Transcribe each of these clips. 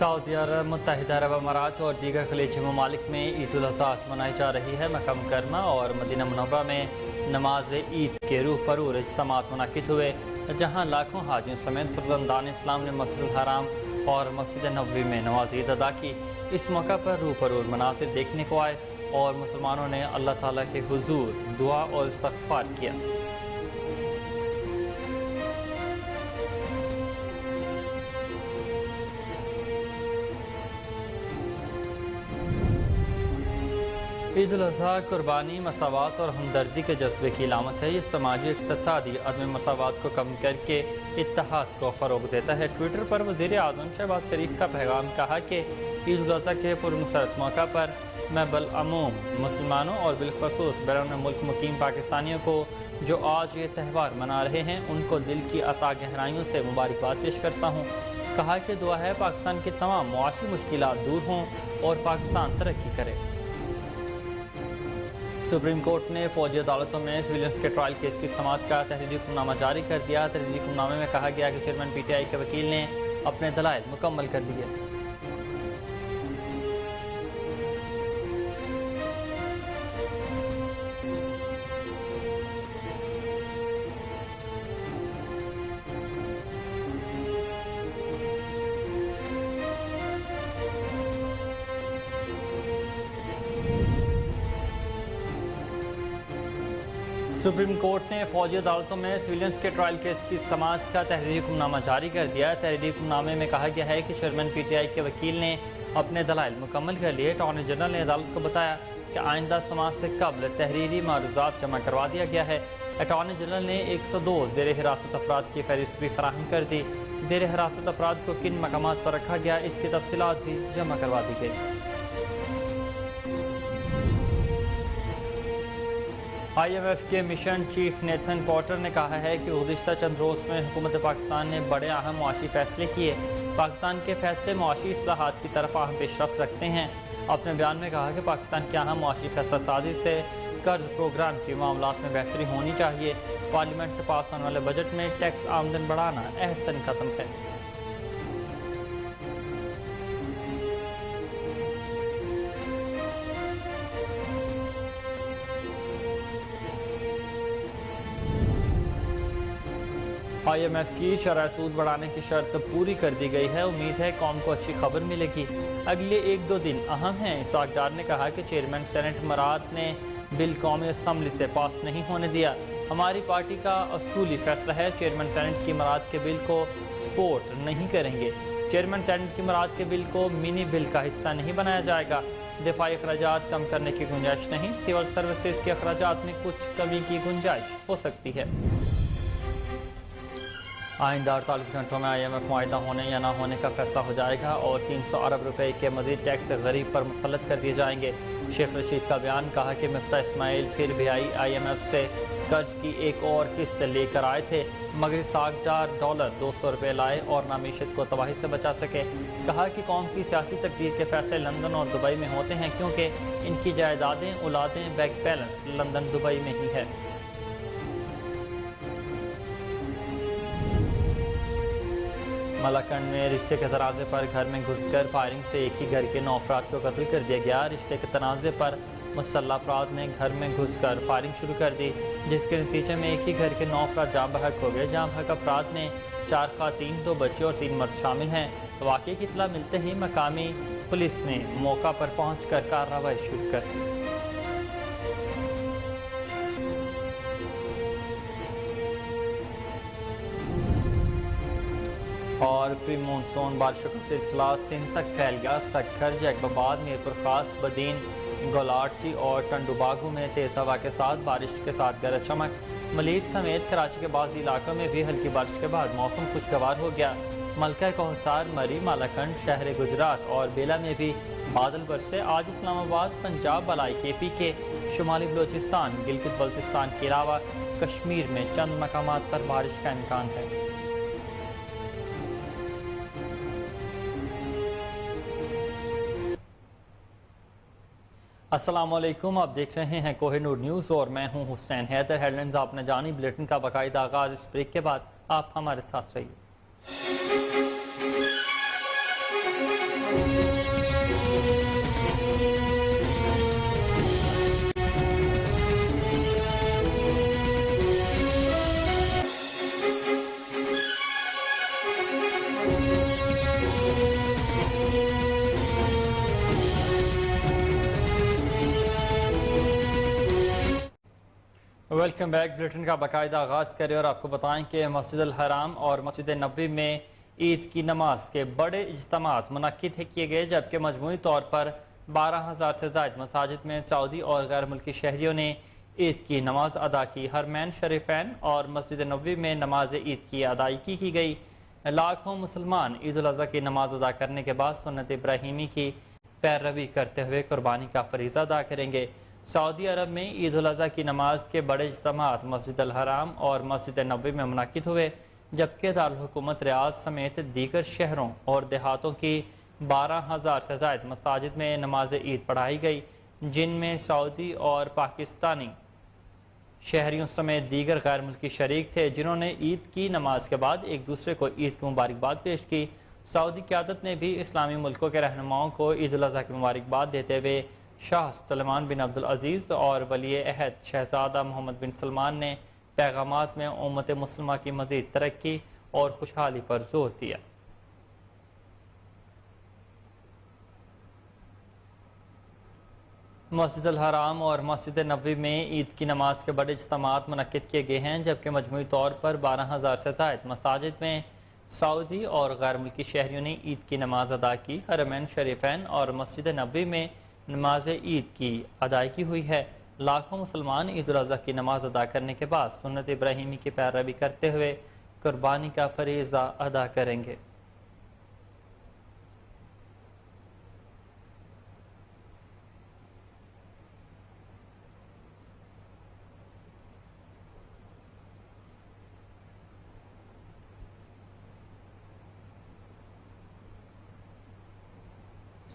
Saudi अरब, मुत्तहिदा अरब अमारात और दीगर खलीजी ममालिक में ईद उल अज़हा मनाई जा रही है। मक्का मुकरमा और मदीना मुनव्वरा में नमाज ईद के रूह परूर इज्तिमात मुनक़िद हुए, जहाँ लाखों हाजियों समेत फर्जंदान इस्लाम ने मस्जिद हराम और मस्जिद नबवी में नमाज ईद अदा की। इस मौका पर रूह परूर मनासिर देखने को आए और मुसलमानों ने अल्लाह ताला के हुजूर दुआ और इस्तग़फ़ार किया। ईद उल अज़हा कुर्बानी, मसावात और हमदर्दी के जज्बे की अलामत है। ये समाजी इक़्तिसादी अदम मसावात को कम करके इत्तेहाद को फ़रोग़ देता है। ट्विटर पर वज़ीर आज़म शहबाज शरीफ का पैगाम, कहा कि ईद उल अज़हा के पुरमसरत मौका पर मैं बलअमूम मुसलमानों और बिलख़ुसूस बैरून मुल्क मुकीम पाकिस्तानियों को जो आज ये त्यौहार मना रहे हैं, उनको दिल की अता गहराइयों से मुबारकबाद पेश करता हूँ। कहा कि दुआ है पाकिस्तान की तमाम मुआशी मुश्किलात दूर हों और पाकिस्तान तरक्की करे। सुप्रीम कोर्ट ने फौजी अदालतों में सिविलियंस के ट्रायल केस की समाअत का तहरीरी हुक्मनामा जारी कर दिया। तहरीरी हुक्मनामे में कहा गया कि चेयरमैन PTI के वकील ने अपने दलाइल मुकम्मल कर लिए। सुप्रीम कोर्ट ने फौजी अदालतों में सिविलियंस के ट्रायल केस की समाअत का तहरीरी हुक्मनामा जारी कर दिया। तहरीरी हुक्मनामे में कहा गया है कि चेयरमैन PTI के वकील ने अपने दलाइल मुकम्मल कर लिए। अटॉर्नी जनरल ने अदालत को बताया कि आइंदा समाअत से कबल तहरीरी मारूजात जमा करवा दिया गया है। अटॉर्नी जनरल ने 102 ज़ेर हिरासत अफराद की फहरिस्त भी फराहम कर दी। ज़ेर हिरासत अफराद को किन मकामात पर रखा गया, इसकी तफसीलात भी जमा करवा दी गई। IMF के मिशन चीफ नेथन पॉटर ने कहा है कि गुज़िश्ता चंद रोज़ में हुकूमत पाकिस्तान ने बड़े अहम मुआशी फ़ैसले किए। पाकिस्तान के फ़ैसले मुआशी इस्लाहात की तरफ अहम पेशरफ्त रखते हैं। अपने बयान में कहा कि पाकिस्तान के अहम मुआशी फ़ैसला साजी से कर्ज प्रोग्राम के मामलात में बेहतरी होनी चाहिए। पार्लियामेंट से पास होने वाले बजट में टैक्स आमदन बढ़ाना अहसन कदम है। IMF की शरह सूद बढ़ाने की शर्त पूरी कर दी गई है। उम्मीद है कौम को अच्छी खबर मिलेगी। अगले 1-2 दिन अहम हैं। इसहाक डार ने कहा कि चेयरमैन सेनेट मराद ने बिल कौमी असम्बली से पास नहीं होने दिया। हमारी पार्टी का असूली फैसला है, चेयरमैन सेनेट की मराद के बिल को सपोर्ट नहीं करेंगे। चेयरमैन सेनेट की मराद के बिल को मिनी बिल का हिस्सा नहीं बनाया जाएगा। दिफाई अखराजात कम करने की गुंजाइश नहीं, सिविल सर्विसेज के अखराजात में कुछ कमी की गुंजाइश हो सकती है। आइंदा 48 घंटों में IMF मुआहिदा होने या ना होने का फैसला हो जाएगा और 300 अरब रुपए के मज़ीद टैक्स गरीब पर मुसल्लत कर दिए जाएंगे। शेख रशीद का बयान, कहा कि मिफ्ता इस्माइल फिर भी IMF से कर्ज की एक और किस्त लेकर आए थे, मगर इसहाक डार $200 रुपये लाए और नामीशत को तबाही से बचा सके। कहा कि कौम की सियासी तकदीर के फैसले लंदन और दुबई में होते हैं, क्योंकि इनकी जायदादें, औलादें, बैंक बैलेंस लंदन दुबई में ही है। मलाकंड में रिश्ते के तनाज़े पर घर में घुसकर फायरिंग से एक ही घर के 9 अफराद को कत्ल कर दिया गया। रिश्ते के तनाज़े पर मुसल्लह अफराद ने घर में घुसकर फायरिंग शुरू कर दी, जिसके नतीजे में एक ही घर के 9 अफराद जाँ बहक हो गए। जाँ बहक अफराद में 4 ख़वातीन, 2 बच्चे और 3 मर्द शामिल हैं। वाक़े की इत्तला मिलते ही मकामी पुलिस ने मौका पर पहुँच कर कार्रवाई शुरू कर दी। और प्री मानसून बारिशों का सिलसिला सिंध तक फैल गया। सक्खर, जैकबाबाद, मीरपुर खास, बदीन, गोलाटी और टंडूबागू में तेज़ हवा के साथ बारिश के साथ गरज चमक। मलीर समेत कराची के बाज़ इलाकों में भी हल्की बारिश के बाद मौसम खुशगवार हो गया। मलका कोहसार, मरी, मालाकंड, शहर गुजरात और बेला में भी बादल बरसे। आज इस्लामाबाद, पंजाब, बलाई KP के शुमाली बलोचिस्तान, गिलगित बल्तिस्तान के अलावा कश्मीर में चंद मकामात पर बारिश का इम्कान है। अस्सलामुअलैकुम, आप देख रहे हैं कोहिनूर न्यूज़ और मैं हूं हुसैन हैदर। हेडलाइंस आपने जानी। बुलेटिन का बाकायदा आगाज इस ब्रेक के बाद। आप हमारे साथ रहिए। Welcome back. بلیٹن کا باقاعدہ آغاز کریں اور آپ کو بتائیں کہ مسجد الحرام اور مسجد نبوی میں عید کی نماز کے بڑے اجتماعات منعقد کیے گئے، جبکہ مجموعی طور پر 12,000 سے زائد مساجد میں سعودی اور غیر ملکی شہریوں نے عید کی نماز ادا کی۔ حرمین شریفین اور مسجد نبوی میں نماز عید کی ادائیگی کی گئی۔ لاکھوں مسلمان عید الاضحیٰ کی نماز ادا کرنے کے بعد سنت ابراہیمی کی پیروی کرتے ہوئے قربانی کا فریضہ ادا کریں گے۔ سعودی عرب میں عید الاضحیٰ کی نماز کے بڑے اجتماعات مسجد الحرام اور مسجد نبوی میں منعقد ہوئے، جبکہ دارالحکومت ریاض سمیت دیگر شہروں اور دیہاتوں کی 12,000 سے زائد مساجد میں نماز عید پڑھائی گئی، جن میں سعودی اور پاکستانی شہریوں سمیت دیگر غیر ملکی شریک تھے، جنہوں نے عید کی نماز کے بعد ایک دوسرے کو عید کی مبارکباد پیش کی۔ سعودی قیادت نے بھی اسلامی ملکوں کے رہنماؤں کو عید الاضحیٰ کی مبارکباد دیتے ہوئے شاہ سلمان بن عبدالعزیز اور ولی عہد شہزادہ محمد بن سلمان نے پیغامات میں امت مسلمہ کی مزید ترقی اور خوشحالی پر زور دیا۔ مسجد الحرام اور مسجد نبوی میں عید کی نماز کے بڑے اجتماعات منعقد کیے گئے ہیں، جبکہ مجموعی طور پر 12,000 سے زائد مساجد میں سعودی اور غیر ملکی شہریوں نے عید کی نماز ادا کی۔ حرمین شریفین اور مسجد نبوی میں نماز عید کی ادائیگی ہوئی ہے۔ لاکھوں مسلمان عید الاضحیٰ کی نماز ادا کرنے کے بعد سنت ابراہیمی کی پیروی کرتے ہوئے قربانی کا فریضہ ادا کریں گے۔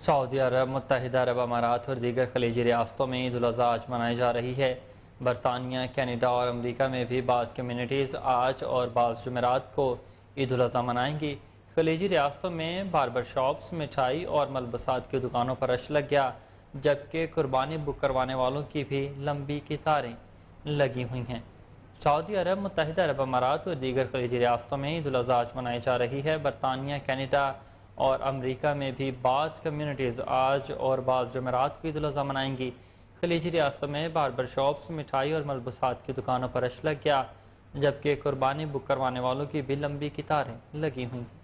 سعودی عرب، متحدہ عرب امارات اور دیگر خلیجی ریاستوں میں عید الاضحیٰ آج منائی جا رہی ہے۔ برطانیہ، کینیڈا اور امریکہ میں بھی بعض کمیونٹیز آج اور بعض جمعرات کو عید الاضحیٰ منائیں گی۔ خلیجی ریاستوں میں باربر شاپس، مٹھائی اور ملبوسات کی دکانوں پر رش لگ گیا، جبکہ قربانی بک کروانے والوں کی بھی لمبی قطاریں لگی ہوئی ہیں۔ سعودی عرب، متحدہ عرب امارات اور دیگر خلیجی ریاستوں میں عید الاضحیٰ آج منائی جا رہی ہے۔ برطانیہ، کینیڈا اور امریکہ میں بھی بعض کمیونٹیز آج اور بعض جمعرات کو عید الاضحیٰ منائیں گی۔ خلیجی ریاستوں میں باربر شاپس، مٹھائی اور ملبوسات کی دکانوں پر رش لگ گیا، جبکہ قربانی بک کروانے والوں کی بھی لمبی قطاریں لگی ہوئی ہیں۔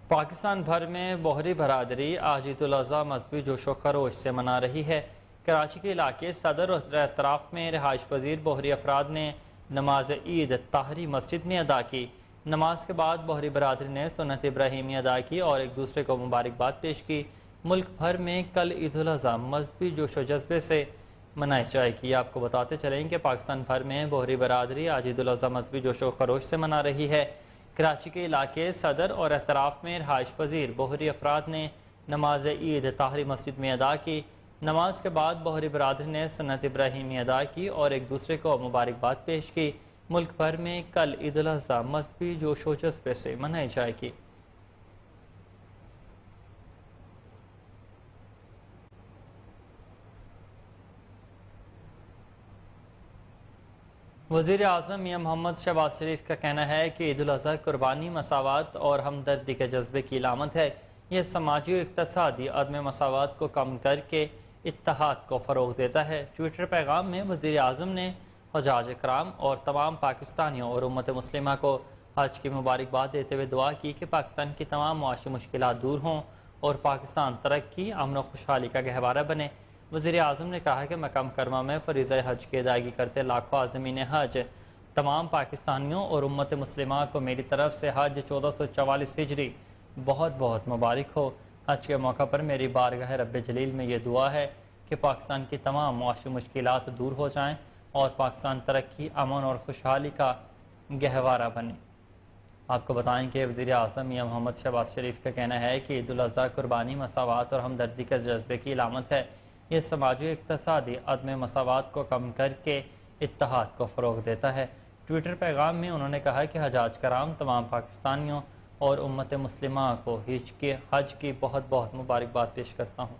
پاکستان بھر میں بوہری برادری آج عید الاضحیٰ مذہبی جوش و خروش سے منا رہی ہے۔ کراچی کے علاقے صدر اور اطراف میں رہائش پذیر بوہری افراد نے نماز عید طاہری مسجد میں ادا کی۔ نماز کے بعد بوہری برادری نے سنت ابراہیمی ادا کی اور ایک دوسرے کو مبارکباد پیش کی۔ ملک بھر میں کل عید الاضحیٰ مذہبی جوش و جذبے سے منائی جائے گی۔ آپ کو بتاتے چلیں کہ پاکستان بھر میں بوہری برادری آج عید الاضحیٰ مذہبی جوش و خروش سے منا رہی ہے۔ کراچی کے علاقے صدر اور اطراف میں رہائش پذیر بوہری افراد نے نماز عید طاہری مسجد میں ادا کی۔ نماز کے بعد بوہری برادری نے سنت ابراہیمی ادا کی اور ایک دوسرے کو مبارکباد پیش کی۔ ملک بھر میں کل عید الاضحیٰ مذہبی جوش و جذبے سے منائی جائے گی۔ وزیر اعظم میاں محمد شہباز شریف کا کہنا ہے کہ عید الاضحیٰ قربانی، مساوات اور ہمدردی کے جذبے کی علامت ہے۔ یہ سماجی و اقتصادی عدم مساوات کو کم کر کے اتحاد کو فروغ دیتا ہے۔ ٹویٹر پیغام میں وزیر اعظم نے حجاج اکرام اور تمام پاکستانیوں اور امت مسلمہ کو حج کی مبارکباد دیتے ہوئے دعا کی کہ پاکستان کی تمام معاشی مشکلات دور ہوں اور پاکستان ترقی، امن و خوشحالی کا گہوارہ بنے۔ وزیر اعظم نے کہا کہ مقام کرما میں فریضہ حج کی ادائیگی کرتے لاکھوں عازمین حج، تمام پاکستانیوں اور امت مسلمہ کو میری طرف سے حج 1444 ہجری بہت بہت مبارک ہو۔ حج کے موقع پر میری بارگاہ رب جلیل میں یہ دعا ہے کہ پاکستان کی تمام معاشی مشکلات دور ہو جائیں اور پاکستان ترقی، امن اور خوشحالی کا گہوارہ بنے۔ آپ کو بتائیں کہ وزیر اعظم میاں محمد شہباز شریف کا کہنا ہے کہ عید الاضحیٰ قربانی، مساوات اور ہمدردی کے جذبے کی علامت ہے۔ یہ سماجی اقتصادی عدم مساوات کو کم کر کے اتحاد کو فروغ دیتا ہے۔ ٹویٹر پیغام میں انہوں نے کہا کہ حجاج کرام، تمام پاکستانیوں اور امت مسلمہ کو حج کی بہت بہت مبارکباد پیش کرتا ہوں۔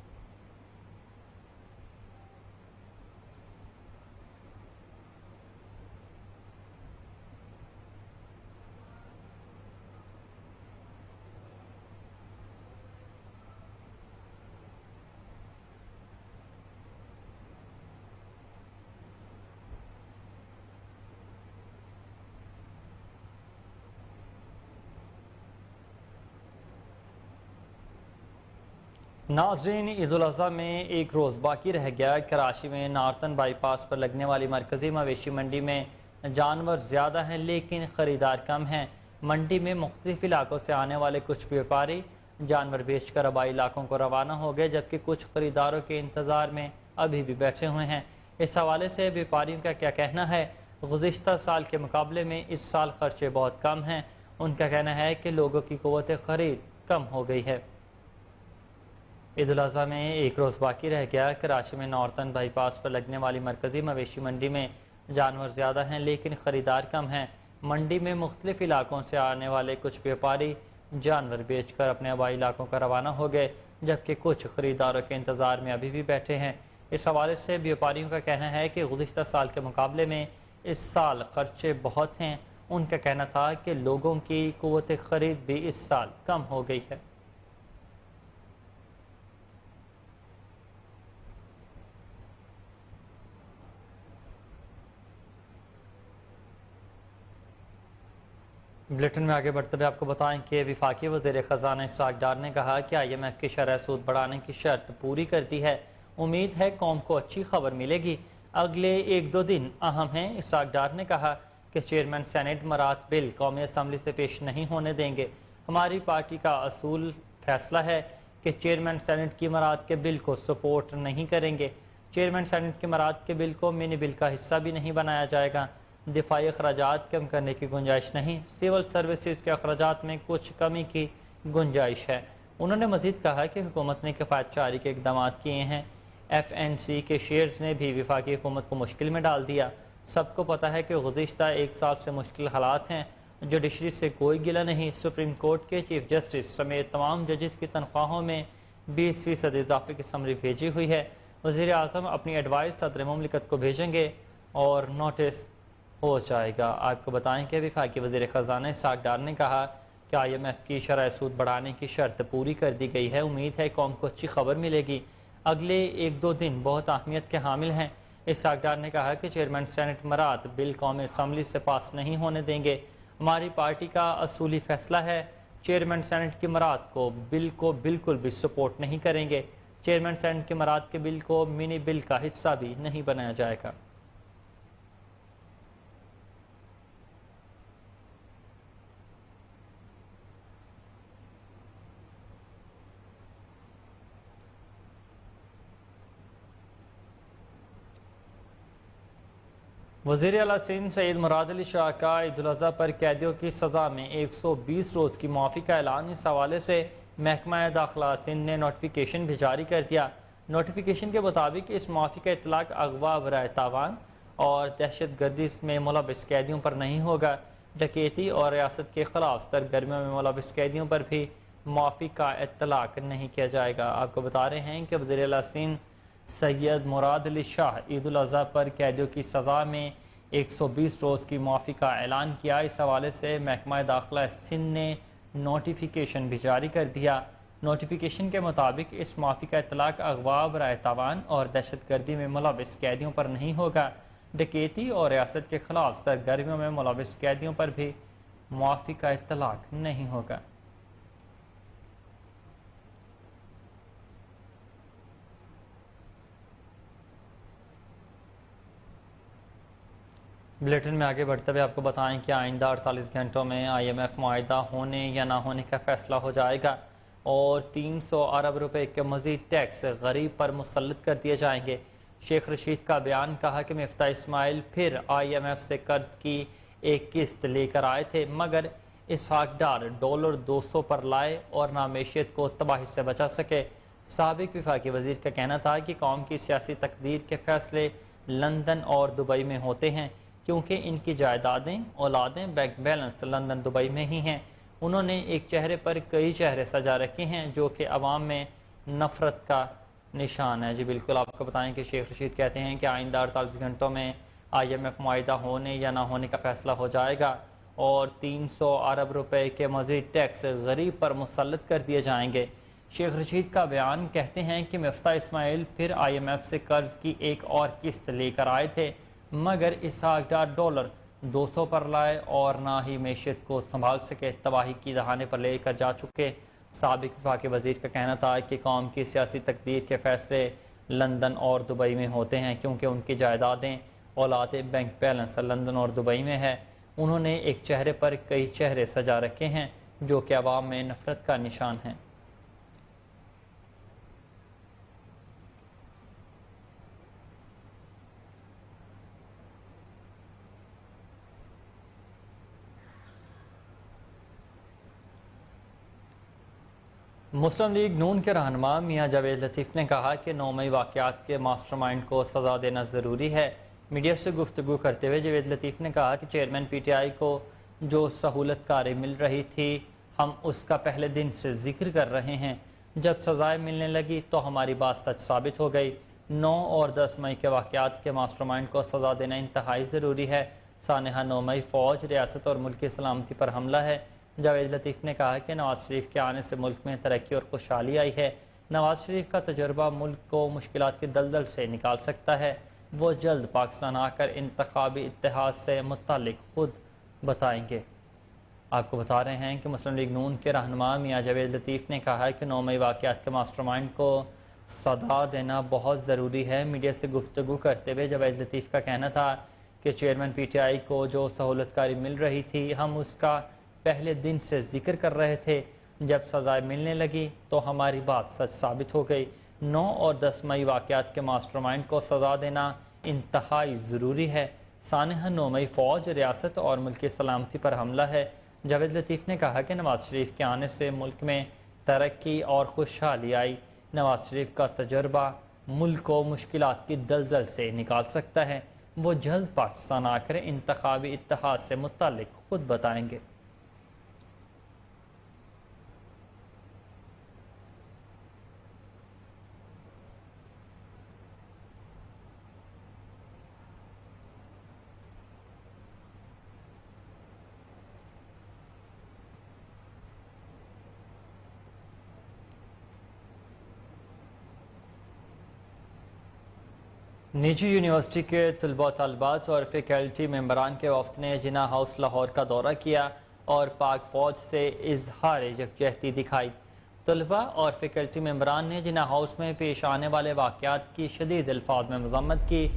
नाज़रीन, ईद उल अज़हा में एक रोज़ बाकी रह गया। कराची में नार्थन बाईपास पर लगने वाली मरकज़ी मवेशी मंडी में जानवर ज़्यादा हैं लेकिन ख़रीदार कम हैं। मंडी में मुख्तलिफ़ इलाकों से आने वाले कुछ व्यापारी जानवर बेच कर आबाई इलाकों को रवाना हो गए, जबकि कुछ ख़रीदारों के इंतज़ार में अभी भी बैठे हुए हैं। इस हवाले से व्यापारियों का क्या कहना है? गुज़िश्ता साल के मुकाबले में इस साल खर्चे बहुत कम हैं। उनका कहना है कि लोगों की क़ुव्वत ख़रीद कम हो गई है। ईद उल अज़हा में एक रोज़ बाकी रह गया। कराची में नॉर्थन बाईपास पर लगने वाली मरकज़ी मवेशी मंडी में जानवर ज़्यादा हैं लेकिन ख़रीदार कम हैं। मंडी में मुख्तलिफ़ इलाकों से आने वाले कुछ व्यापारी जानवर बेच कर अपने आबाई इलाकों का रवाना हो गए, जबकि कुछ ख़रीदारों के इंतज़ार में अभी भी बैठे हैं। इस हवाले से व्यापारियों का कहना है कि गुज़िश्ता साल के मुकाबले में इस साल खर्चे बहुत हैं। उनका कहना था कि लोगों की क़ुव्वत ख़रीद भी इस साल कम हो गई है। बुलेटिन में आगे बढ़ते हुए आपको बताएं कि वफाकी वज़ीर ख़ज़ाना इसहाक़ डार ने कहा कि IMF की शरह सूद बढ़ाने की शर्त पूरी कर दी है। उम्मीद है कौम को अच्छी खबर मिलेगी। अगले 1-2 दिन अहम हैं। इसहाक़ डार ने कहा कि चेयरमैन सेनेट मरात बिल कौमी असम्बली से पेश नहीं होने देंगे। हमारी पार्टी का असूल फैसला है कि चेयरमैन सेनेट की मरात के बिल को सपोर्ट नहीं करेंगे। चेयरमैन सेनेट की मरात के बिल को मिनी बिल का हिस्सा भी नहीं बनाया जाएगा। दिफाई अखराजात कम करने की गुंजाइश नहीं, सिविल सर्विसेज के अखराजात में कुछ कमी की गुंजाइश है। उन्होंने मजीद कहा कि हुकूमत ने किफ़ायत चारी के इक़दाम किए हैं। FNC के शेयर्स ने भी वफाकी हुकूमत को मुश्किल में डाल दिया। सबको पता है कि गुज़िश्ता 1 साल से मुश्किल हालात हैं। जुडिशरी से कोई गिला नहीं। सुप्रीम कोर्ट के चीफ जस्टिस समेत तमाम जजेस की तनख्वाहों में 20% इजाफे की समरी भेजी हुई है। वज़ीर आज़म अपनी एडवाइस सदर मुमलिकत को भेजेंगे और नोटिस हो जाएगा। आपको बताएं कि वफाकी वज़ीर ख़ज़ाना इसहाक़ डार ने कहा कि IMF की शरह सूद बढ़ाने की शर्त पूरी कर दी गई है। उम्मीद है कौम को अच्छी खबर मिलेगी। अगले 1-2 दिन बहुत अहमियत के हामिल हैं। इसहाक़ डार ने कहा कि चेयरमैन सेनेट मरात बिल कौमी असम्बली से पास नहीं होने देंगे। हमारी पार्टी का असूली फैसला है, चेयरमैन सेनेट की मरात को बिल को बिल्कुल भी सपोर्ट नहीं करेंगे। चेयरमैन सेनेट की मरात के बिल को मिनी बिल का हिस्सा भी नहीं बनाया जाएगा। वज़ीर आला सिंध सैयद मुराद अली शाह का ईद उल अज़हा पर कैदियों की सज़ा में 120 रोज़ की माफ़ी का ऐलान। इस हवाले से महकमा दाखिला सिंध ने नोटिफिकेशन भी जारी कर दिया। नोटिफिकेशन के मुताबिक इस माफ़ी का इतलाक़ अगवा बराए तावान और दहशत गर्दी में मुलविस कैदियों पर नहीं होगा। डकैती और रियासत के ख़िलाफ़ सरगर्मियों में मुलविस कैदियों पर भी माफ़ी का इतलाक़ नहीं किया जाएगा। आपको बता रहे हैं कि वज़ीर आला सिंध सैयद मुराद अली शाह ईद उल अज़हा पर कैदियों की सज़ा में 120 रोज़ की माफ़ी का ऐलान किया। इस हवाले से महकमा दाखिला सिंध ने नोटिफिकेशन भी जारी कर दिया। नोटिफिकेशन के मुताबिक इस माफ़ी का इतलाक़ अगवा बराए तावान और दहशत गर्दी में मुलविस कैदियों पर नहीं होगा। डकैती और रियासत के ख़िलाफ़ सरगर्मियों में मुलविस कैदियों पर भी माफ़ी का इतलाक़ नहीं होगा। बुलेटिन में आगे बढ़ते हुए आपको बताएं कि आइंदा 48 घंटों में IMF मुआहिदा होने या ना होने का फैसला हो जाएगा और 300 अरब रुपए के मज़ीद टैक्स गरीब पर मुसल्लत कर दिए जाएंगे। शेख रशीद का बयान। कहा कि मिफ्ता इस्माइल फिर IMF से कर्ज की एक किस्त लेकर आए थे, मगर इसहाक़ डार डॉलर 200 पर लाए और नामेशियत को तबाही से बचा सके। साबिक वफाकी वज़ीर का कहना था कि कौम की सियासी तकदीर के फैसले लंदन और दुबई में होते हैं, क्योंकि इनकी जायदादें औलादें बैंक बैलेंस लंदन दुबई में ही हैं। उन्होंने एक चेहरे पर कई चेहरे सजा रखे हैं जो कि अवाम में नफ़रत का निशान है। जी बिल्कुल, आपको बताएं कि शेख रशीद कहते हैं कि आइंदा 48 घंटों में IMF मुआहिदा होने या ना होने का फैसला हो जाएगा और 300 अरब रुपए के मज़ीद टैक्स गरीब पर मुसल्लत कर दिए जाएंगे। शेख रशीद का बयान। कहते हैं कि मिफ्ता इस्माइल फिर IMF से कर्ज की एक और किस्त लेकर आए थे, मगर इसहाक़ डार डॉलर 200 पर लाए और ना ही मैशियत को संभाल सके, तबाही की दहाने पर लेकर जा चुके। سابق وفاقی وزیر کا کہنا تھا کہ قوم کی سیاسی تقدیر کے فیصلے لندن اور دبئی میں ہوتے ہیں، کیونکہ ان کی جائیدادیں، اولاد، بینک بیلنس لندن اور دبئی میں ہے۔ انہوں نے ایک چہرے پر کئی چہرے سجا رکھے ہیں جو کہ عوام میں نفرت کا نشان ہیں۔ مسلم لیگ نون کے رہنما میاں جاوید لطیف نے کہا کہ 9 مئی واقعات کے ماسٹر مائنڈ کو سزا دینا ضروری ہے۔ میڈیا سے گفتگو کرتے ہوئے جاوید لطیف نے کہا کہ چیئرمین پی ٹی آئی کو جو سہولت کاری مل رہی تھی، ہم اس کا پہلے دن سے ذکر کر رہے ہیں۔ جب سزائیں ملنے لگی تو ہماری بات سچ ثابت ہو گئی۔ 9 اور 10 مئی کے واقعات کے ماسٹر مائنڈ کو سزا دینا انتہائی ضروری ہے۔ سانحہ 9 مئی فوج، ریاست اور ملک کی سلامتی پر حملہ ہے۔ جاوید لطیف نے کہا کہ نواز شریف کے آنے سے ملک میں ترقی اور خوشحالی آئی ہے۔ نواز شریف کا تجربہ ملک کو مشکلات کی دلدل سے نکال سکتا ہے۔ وہ جلد پاکستان آ کر انتخابی اتحاد سے متعلق خود بتائیں گے۔ آپ کو بتا رہے ہیں کہ مسلم لیگ نون کے رہنما میاں جاوید لطیف نے کہا کہ 9 مئی واقعات کے ماسٹر مائنڈ کو سزا دینا بہت ضروری ہے۔ میڈیا سے گفتگو کرتے ہوئے جاوید لطیف کا کہنا تھا کہ چیئرمین پی ٹی آئی کو جو سہولت کاری مل رہی تھی، ہم اس کا پہلے دن سے ذکر کر رہے تھے۔ جب سزائیں ملنے لگی تو ہماری بات سچ ثابت ہو گئی۔ 9 اور 10 مئی واقعات کے ماسٹر مائنڈ کو سزا دینا انتہائی ضروری ہے۔ سانحہ 9 مئی فوج، ریاست اور ملک کی سلامتی پر حملہ ہے۔ جاوید لطیف نے کہا کہ نواز شریف کے آنے سے ملک میں ترقی اور خوشحالی آئی۔ نواز شریف کا تجربہ ملک کو مشکلات کی دلدل سے نکال سکتا ہے۔ وہ جلد پاکستان آ کر انتخابی اتحاد سے متعلق خود بتائیں گے۔ نجی یونیورسٹی کے طلباء طالبات اور فیکلٹی ممبران کے وفد نے جناح ہاؤس لاہور کا دورہ کیا اور پاک فوج سے اظہار یکجہتی دکھائی۔ طلباء اور فیکلٹی ممبران نے جناح ہاؤس میں پیش آنے والے واقعات کی شدید الفاظ میں مذمت کی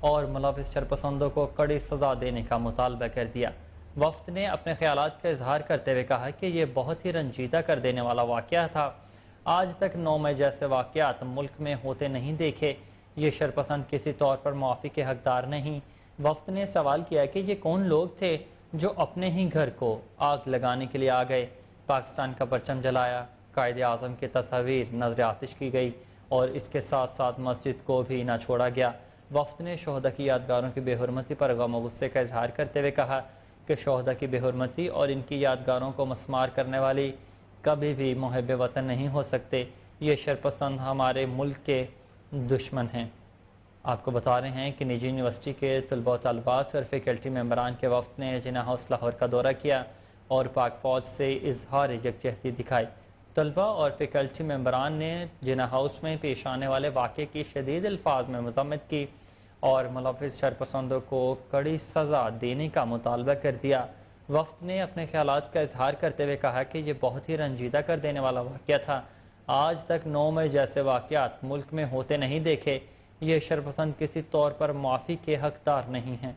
اور ملوث شرپسندوں کو کڑی سزا دینے کا مطالبہ کر دیا۔ وفد نے اپنے خیالات کا اظہار کرتے ہوئے کہا کہ یہ بہت ہی رنجیدہ کر دینے والا واقعہ تھا۔ آج تک 9 مئی جیسے واقعات ملک میں ہوتے نہیں دیکھے۔ یہ شرپسند کسی طور پر معافی کے حقدار نہیں۔ وفد نے سوال کیا کہ یہ کون لوگ تھے جو اپنے ہی گھر کو آگ لگانے کے لیے آ گئے، پاکستان کا پرچم جلایا، قائد اعظم کی تصاویر نظر آتش کی گئی اور اس کے ساتھ ساتھ مسجد کو بھی نہ چھوڑا گیا۔ وفد نے شہداء کی یادگاروں کی بے حرمتی پر غم و غصے کا اظہار کرتے ہوئے کہا کہ شہداء کی بے حرمتی اور ان کی یادگاروں کو مسمار کرنے والی کبھی بھی محب وطن نہیں ہو سکتے۔ یہ شرپسند ہمارے ملک کے دشمن ہیں۔ آپ کو بتا رہے ہیں کہ نجی یونیورسٹی کے طلباء و طالبات اور فیکلٹی ممبران کے وفد نے جناح ہاؤس لاہور کا دورہ کیا اور پاک فوج سے اظہار یکجہتی دکھائی۔ طلباء اور فیکلٹی ممبران نے جناح ہاؤس میں پیش آنے والے واقعے کی شدید الفاظ میں مذمت کی اور ملوث شرپسندوں کو کڑی سزا دینے کا مطالبہ کر دیا۔ وفد نے اپنے خیالات کا اظہار کرتے ہوئے کہا کہ یہ بہت ہی رنجیدہ کر دینے والا واقعہ تھا۔ آج تک 9 مئی جیسے واقعات ملک میں ہوتے نہیں دیکھے۔ یہ شرپسند کسی طور پر معافی کے حقدار نہیں ہیں۔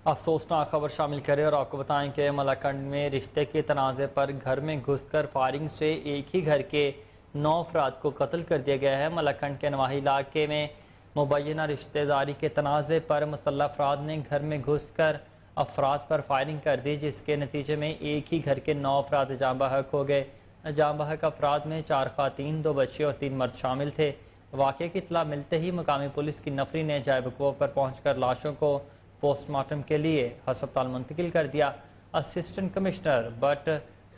افسوسناک خبر شامل کریں اور آپ کو بتائیں کہ ملاکنڈ میں رشتے کے تنازع پر گھر میں گھس کر فائرنگ سے ایک ہی گھر کے 9 افراد کو قتل کر دیا گیا ہے۔ ملاکنڈ کے نواحی علاقے میں مبینہ رشتہ داری کے تنازع پر مسلح افراد نے گھر میں گھس کر افراد پر فائرنگ کر دی، جس کے نتیجے میں ایک ہی گھر کے 9 افراد جاں بحق ہو گئے۔ جاں بحق افراد میں 4 خواتین، 2 بچے اور 3 مرد شامل تھے۔ واقعے کی اطلاع ملتے ہی مقامی پولیس کی نفری نے جائے وقوع پر پہنچ کر لاشوں کو پوسٹ مارٹم کے لیے ہسپتال منتقل کر دیا۔ Assistant commissioner but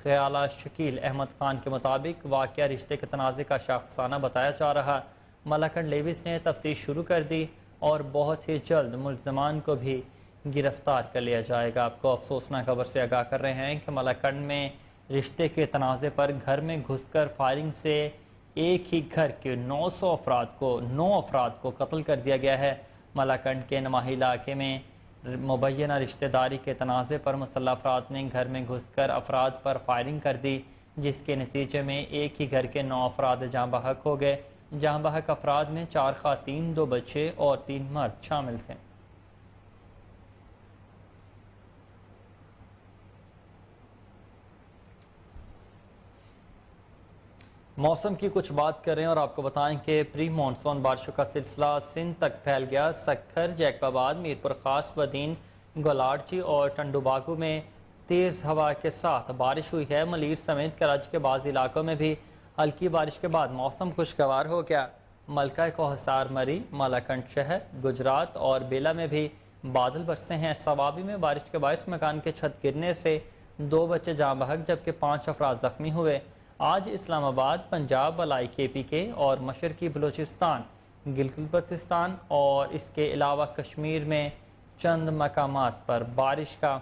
خیالہ Shakeel Ahmed Khan کے مطابق واقعہ رشتے کے تنازع کا شاخسانہ بتایا جا رہا۔ ملاکنڈ لیویز نے تفتیش شروع کر دی اور بہت ہی جلد ملزمان کو بھی گرفتار کر لیا جائے گا۔ آپ کو افسوسناک خبر سے آگاہ کر رہے ہیں کہ ملاکنڈ میں رشتے کے تنازع پر گھر میں گھس کر فائرنگ سے ایک ہی گھر کے 9 افراد کو قتل کر دیا گیا ہے۔ ملاکنڈ کے نماہی علاقے میں مبینہ رشتہ داری کے تنازع پر مسلح افراد نے گھر میں گھس کر افراد پر فائرنگ کر دی، جس کے نتیجے میں ایک ہی گھر کے 9 افراد جاں بحق ہو گئے۔ جاں بحق افراد میں 4 خواتین، 2 بچے اور 3 مرد شامل تھے۔ موسم کی کچھ بات کریں اور آپ کو بتائیں کہ پری مانسون بارشوں کا سلسلہ سندھ تک پھیل گیا۔ سکھر، جیکب آباد، میرپور خاص، بدین، گولاڑچی اور ٹنڈو باغو میں تیز ہوا کے ساتھ بارش ہوئی ہے۔ ملیر سمیت کراچی کے بعض علاقوں میں بھی ہلکی بارش کے بعد موسم خوشگوار ہو گیا۔ ملکہ کوہسار، مری، مالاکنڈ شہر، گجرات اور بیلا میں بھی بادل برسے ہیں۔ سوابی میں بارش کے باعث مکان کے چھت گرنے سے 2 بچے جاں بحق جبکہ 5 افراد زخمی ہوئے۔ آج اسلام آباد، پنجاب، بالائی KPK اور مشرقی بلوچستان، گلگت بلتستان اور اس کے علاوہ کشمیر میں چند مقامات پر بارش کا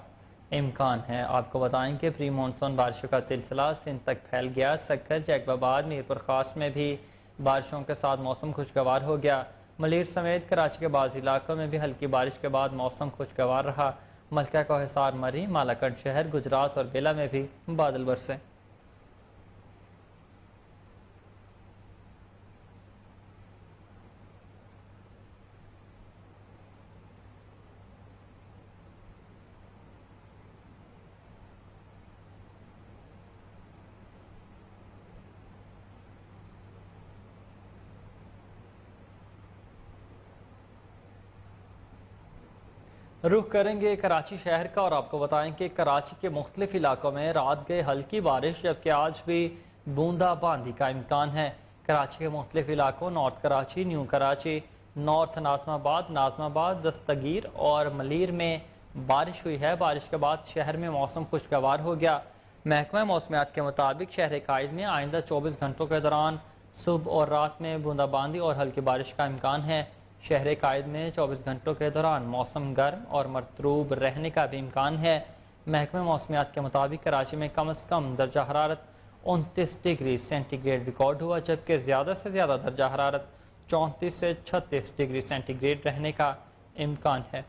امکان ہے۔ آپ کو بتائیں کہ پری مانسون بارشوں کا سلسلہ سندھ تک پھیل گیا۔ سکھر، جیکب آباد، میرپور خاص میں بھی بارشوں کے ساتھ موسم خوشگوار ہو گیا۔ ملیر سمیت کراچی کے بعض علاقوں میں بھی ہلکی بارش کے بعد موسم خوشگوار رہا۔ ملکہ کوہسار، مری، مالاکنڈ شہر، گجرات اور بیلا میں بھی بادل برسے۔ رخ کریں گے کراچی شہر کا اور آپ کو بتائیں کہ کراچی کے مختلف علاقوں میں رات گئے ہلکی بارش جبکہ آج بھی بوندا باندی کا امکان ہے۔ کراچی کے مختلف علاقوں north Karachi, new Karachi, north Nazimabad, Dastagir اور ملیر میں بارش ہوئی ہے۔ بارش کے بعد شہر میں موسم خوشگوار ہو گیا۔ محکمہ موسمیات کے مطابق شہر قائد میں آئندہ 24 گھنٹوں کے دوران صبح اور رات میں بوندا باندی اور ہلکی بارش کا امکان ہے۔ شہر قائد میں 24 گھنٹوں کے دوران موسم گرم اور مرطوب رہنے کا بھی امکان ہے۔ محکمہ موسمیات کے مطابق کراچی میں کم از کم درجہ حرارت 29 ڈگری سینٹی گریڈ ریکارڈ ہوا جبکہ زیادہ سے زیادہ درجہ حرارت 34 سے 36 ڈگری سینٹی گریڈ رہنے کا امکان ہے۔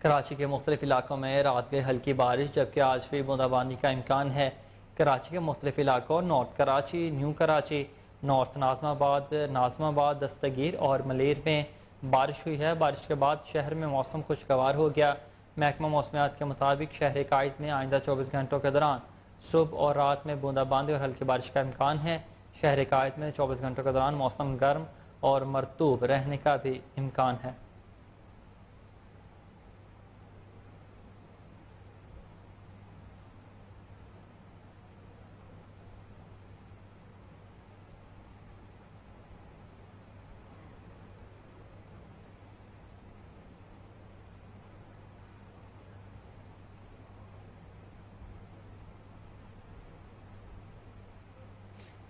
کراچی کے مختلف علاقوں میں رات گئے ہلکی بارش جبکہ آج بھی بوندا باندی کا امکان ہے۔ کراچی کے مختلف علاقوں north Karachi, new Karachi, north Nazimabad, Dastagir اور ملیر میں بارش ہوئی ہے۔ بارش کے بعد شہر میں موسم خوشگوار ہو گیا۔ محکمہ موسمیات کے مطابق شہر قائد میں آئندہ 24 گھنٹوں کے دوران صبح اور رات میں بوندا باندی اور ہلکی بارش کا امکان ہے۔ شہر قائد میں 24 گھنٹوں کے دوران موسم گرم اور مرطوب رہنے کا بھی امکان ہے۔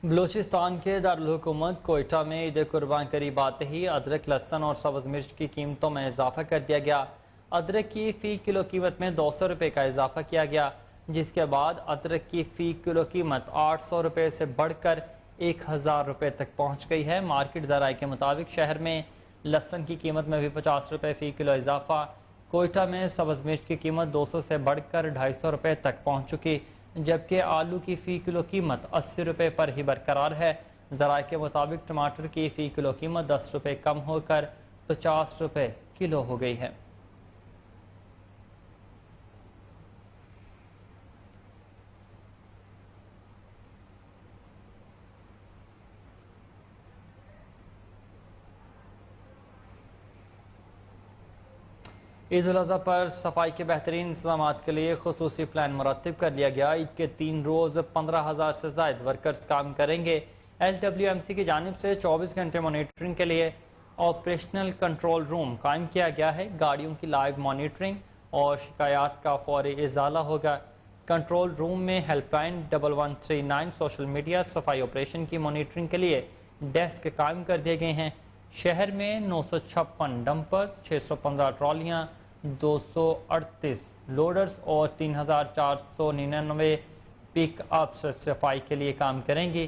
بلوچستان کے دارالحکومت کوئٹہ میں عید قربان قریب آتے ہی ادرک، لہسن اور سبز مرچ کی قیمتوں میں اضافہ کر دیا گیا۔ ادرک کی فی کلو قیمت میں 200 روپے کا اضافہ کیا گیا، جس کے بعد ادرک کی فی کلو قیمت 800 روپے سے بڑھ کر 1000 روپے تک پہنچ گئی ہے۔ مارکیٹ ذرائع کے مطابق شہر میں لہسن کی قیمت میں بھی 50 روپے فی کلو اضافہ۔ کوئٹہ میں سبز مرچ کی قیمت 200 سے بڑھ کر 250 روپے تک پہنچ چکی، جبکہ آلو کی فی کلو قیمت 80 روپے پر ہی برقرار ہے۔ ذرائع کے مطابق ٹماٹر کی فی کلو قیمت 10 روپے کم ہو کر 50 روپے کلو ہو گئی ہے۔ عید الاضحیٰ پر صفائی کے بہترین انتظامات کے لیے خصوصی پلان مرتب کر لیا گیا۔ عید کے 3 روز 15,000 سے زائد ورکرز کام کریں گے۔ LWMC کی جانب سے 24 گھنٹے مانیٹرنگ کے لیے آپریشنل کنٹرول روم قائم کیا گیا ہے۔ گاڑیوں کی لائیو مانیٹرنگ اور شکایات کا فوری ازالہ ہوگا۔ کنٹرول روم میں ہیلپ لائن 1139، سوشل میڈیا، صفائی آپریشن کی مانیٹرنگ کے لیے ڈیسک قائم کر دیے گئے ہیں۔ شہر میں 956 ڈمپرز، 615 ٹرالیاں، 238 لوڈرز اور 3499 پک اپس صفائی کے لیے کام کریں گی۔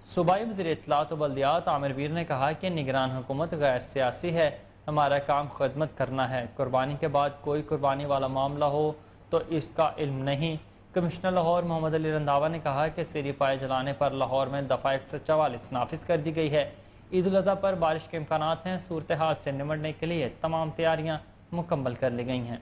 صوبائی وزیر اطلاعات و بلدیات عامر میر نے کہا کہ نگران حکومت غیر سیاسی ہے، ہمارا کام خدمت کرنا ہے۔ قربانی کے بعد کوئی قربانی والا معاملہ ہو تو اس کا علم نہیں۔ کمشنر لاہور محمد علی رنداوا نے کہا کہ سیری پائے جلانے پر لاہور میں دفعہ 144 نافذ کر دی گئی ہے۔ عید الاضحیٰ پر بارش کے امکانات ہیں، صورتحال سے نمٹنے کے لیے تمام تیاریاں مکمل کر لی گئی ہیں۔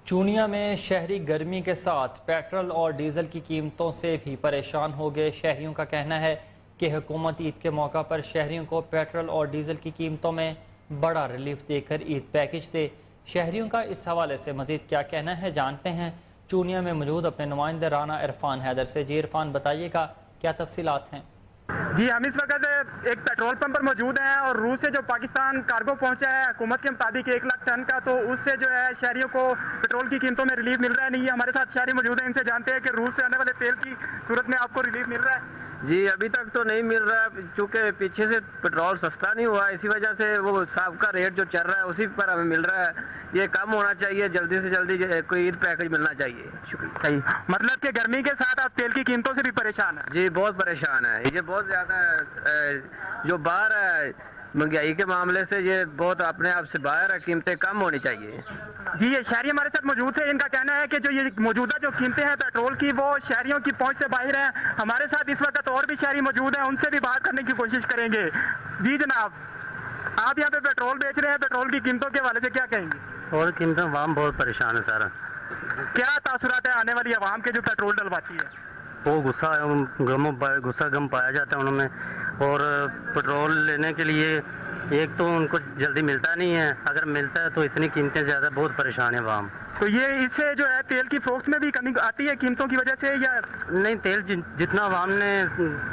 چونیا میں شہری گرمی کے ساتھ پیٹرول اور ڈیزل کی قیمتوں سے بھی پریشان ہو گئے۔ شہریوں کا کہنا ہے کہ حکومت عید کے موقع پر شہریوں کو پیٹرول اور ڈیزل کی قیمتوں میں بڑا ریلیف دے کر عید پیکج دے۔ شہریوں کا اس حوالے سے مزید کیا کہنا ہے جانتے ہیں چونیا میں موجود اپنے نمائندے رانا عرفان حیدر سے۔ جی عرفان، بتائیے گا کیا تفصیلات ہیں؟ جی، ہم اس وقت ایک پیٹرول پمپ پر موجود ہیں اور روس سے جو پاکستان کارگو پہنچا ہے حکومت کے مطابق 1 لاکھ ٹن کا، تو اس سے جو ہے شہریوں کو پیٹرول کی قیمتوں میں ریلیف مل رہا ہے نہیں ہے۔ ہمارے ساتھ شہری موجود ہیں، ان سے جانتے ہیں کہ روس سے آنے والے تیل کی صورت میں آپ کو ریلیف مل رہا ہے؟ جی، ابھی تک تو نہیں مل رہا ہے، چونکہ پیچھے سے پیٹرول سستا نہیں ہوا، اسی وجہ سے وہ سابقہ ریٹ جو چل رہا ہے اسی پر ہمیں مل رہا ہے۔ یہ کم ہونا چاہیے، جلدی سے جلدی کوئی عید پیکج ملنا چاہیے۔ شکریہ۔ صحیح، مطلب کہ گرمی کے ساتھ آپ تیل کی قیمتوں سے بھی پریشان ہیں؟ جی، بہت پریشان ہے، یہ بہت زیادہ جو باہر ہے مہنگائی کے معاملے سے یہ بہت اپنے آپ سے باہر ہے، قیمتیں کم ہونی چاہیے۔ جی، یہ شہری ہمارے ساتھ موجود تھے، ان کا کہنا ہے کہ جو یہ موجودہ جو قیمتیں ہیں پیٹرول کی وہ شہریوں کی پہنچ سے باہر ہیں۔ ہمارے ساتھ اس وقت اور بھی شہری موجود ہیں، ان سے بھی بات کرنے کی کوشش کریں گے۔ جی جناب، آپ یہاں پہ پیٹرول بیچ رہے ہیں، پیٹرول کی قیمتوں کے حوالے سے کیا کہیں گے؟ اور قیمتیں عوام بہت پریشان ہے سارا۔ کیا تاثرات ہیں آنے والی عوام کے جو پیٹرول ڈلواتی ہے؟ وہ غصہ غم پایا جاتا ہے انہوں میں، اور پیٹرول لینے کے لیے ایک تو ان کو جلدی ملتا نہیں ہے، اگر ملتا ہے تو اتنی قیمتیں زیادہ، بہت پریشان ہے عوام۔ تو یہ اس سے جو ہے تیل کی فروخت میں بھی کمی آتی ہے قیمتوں کی وجہ سے، یا نہیں؟ تیل جتنا عوام نے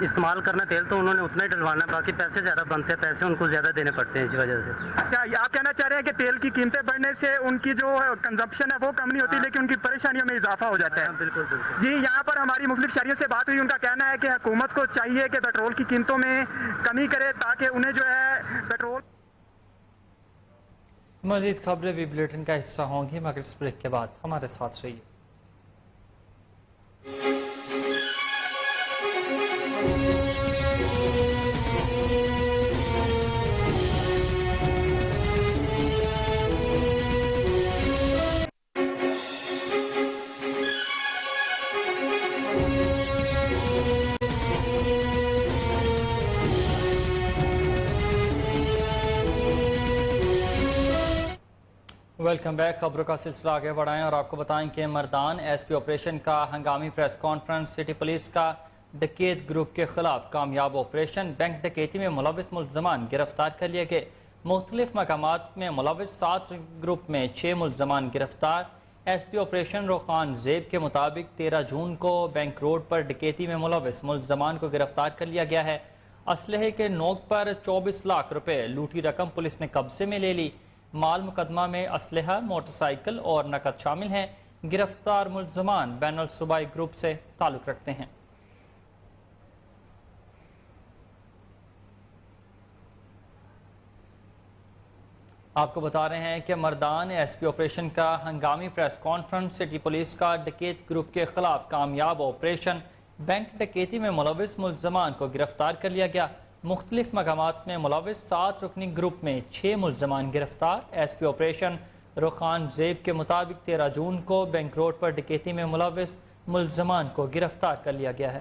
استعمال کرنا تیل تو انہوں نے اتنا ہی ڈلوانا ہے، باقی پیسے زیادہ بنتے ہیں، پیسے ان کو زیادہ دینے پڑتے ہیں اسی وجہ سے۔ اچھا، آپ کہنا چاہ رہے ہیں کہ تیل کی قیمتیں بڑھنے سے ان کی جو کنزمپشن ہے وہ کم نہیں ہوتی، لیکن ان کی پریشانیوں میں اضافہ ہو جاتا ہے؟ بالکل بالکل۔ جی، یہاں پر ہماری مختلف شہریوں سے بات ہوئی، ان کا کہنا ہے کہ حکومت کو چاہیے کہ پیٹرول کی قیمتوں میں کمی کرے تاکہ انہیں جو ہے پیٹرول۔ مزید خبریں بھی بلیٹن کا حصہ ہوں گی، مگر اس بریک کے بعد ہمارے ساتھ رہیے۔ Welcome back. خبروں کا سلسلہ آگے بڑھائیں اور آپ کو بتائیں کہ مردان ایس پی آپریشن کا ہنگامی پریس کانفرنس۔ سٹی پولیس کا ڈکیت گروپ کے خلاف کامیاب آپریشن، بینک ڈکیتی میں ملوث ملزمان گرفتار کر لیے گئے۔ مختلف مقامات میں ملوث 7 گروپ میں 6 ملزمان گرفتار۔ ایس پی آپریشن روخان زیب کے مطابق 13 جون کو بینک روڈ پر ڈکیتی میں ملوث ملزمان کو گرفتار کر لیا گیا ہے۔ اسلحے کے نوک پر 24 لاکھ روپے لوٹی رقم پولیس نے قبضے میں لے لی۔ مال مقدمہ میں اسلحہ، موٹر سائیکل اور نقد شامل ہیں۔ گرفتار ملزمان بین الصوبائی گروپ سے تعلق رکھتے ہیں۔ آپ کو بتا رہے ہیں کہ مردان ایس پی آپریشن کا ہنگامی پریس کانفرنس۔ سٹی پولیس کا ڈکیت گروپ کے خلاف کامیاب آپریشن، بینک ڈکیتی میں ملوث ملزمان کو گرفتار کر لیا گیا۔ مختلف مقامات میں ملوث 7 رکنی گروپ میں 6 ملزمان گرفتار۔ ایس پی آپریشن روخان زیب کے مطابق 13 جون کو بینک روڈ پر ڈکیتی میں ملوث ملزمان کو گرفتار کر لیا گیا ہے۔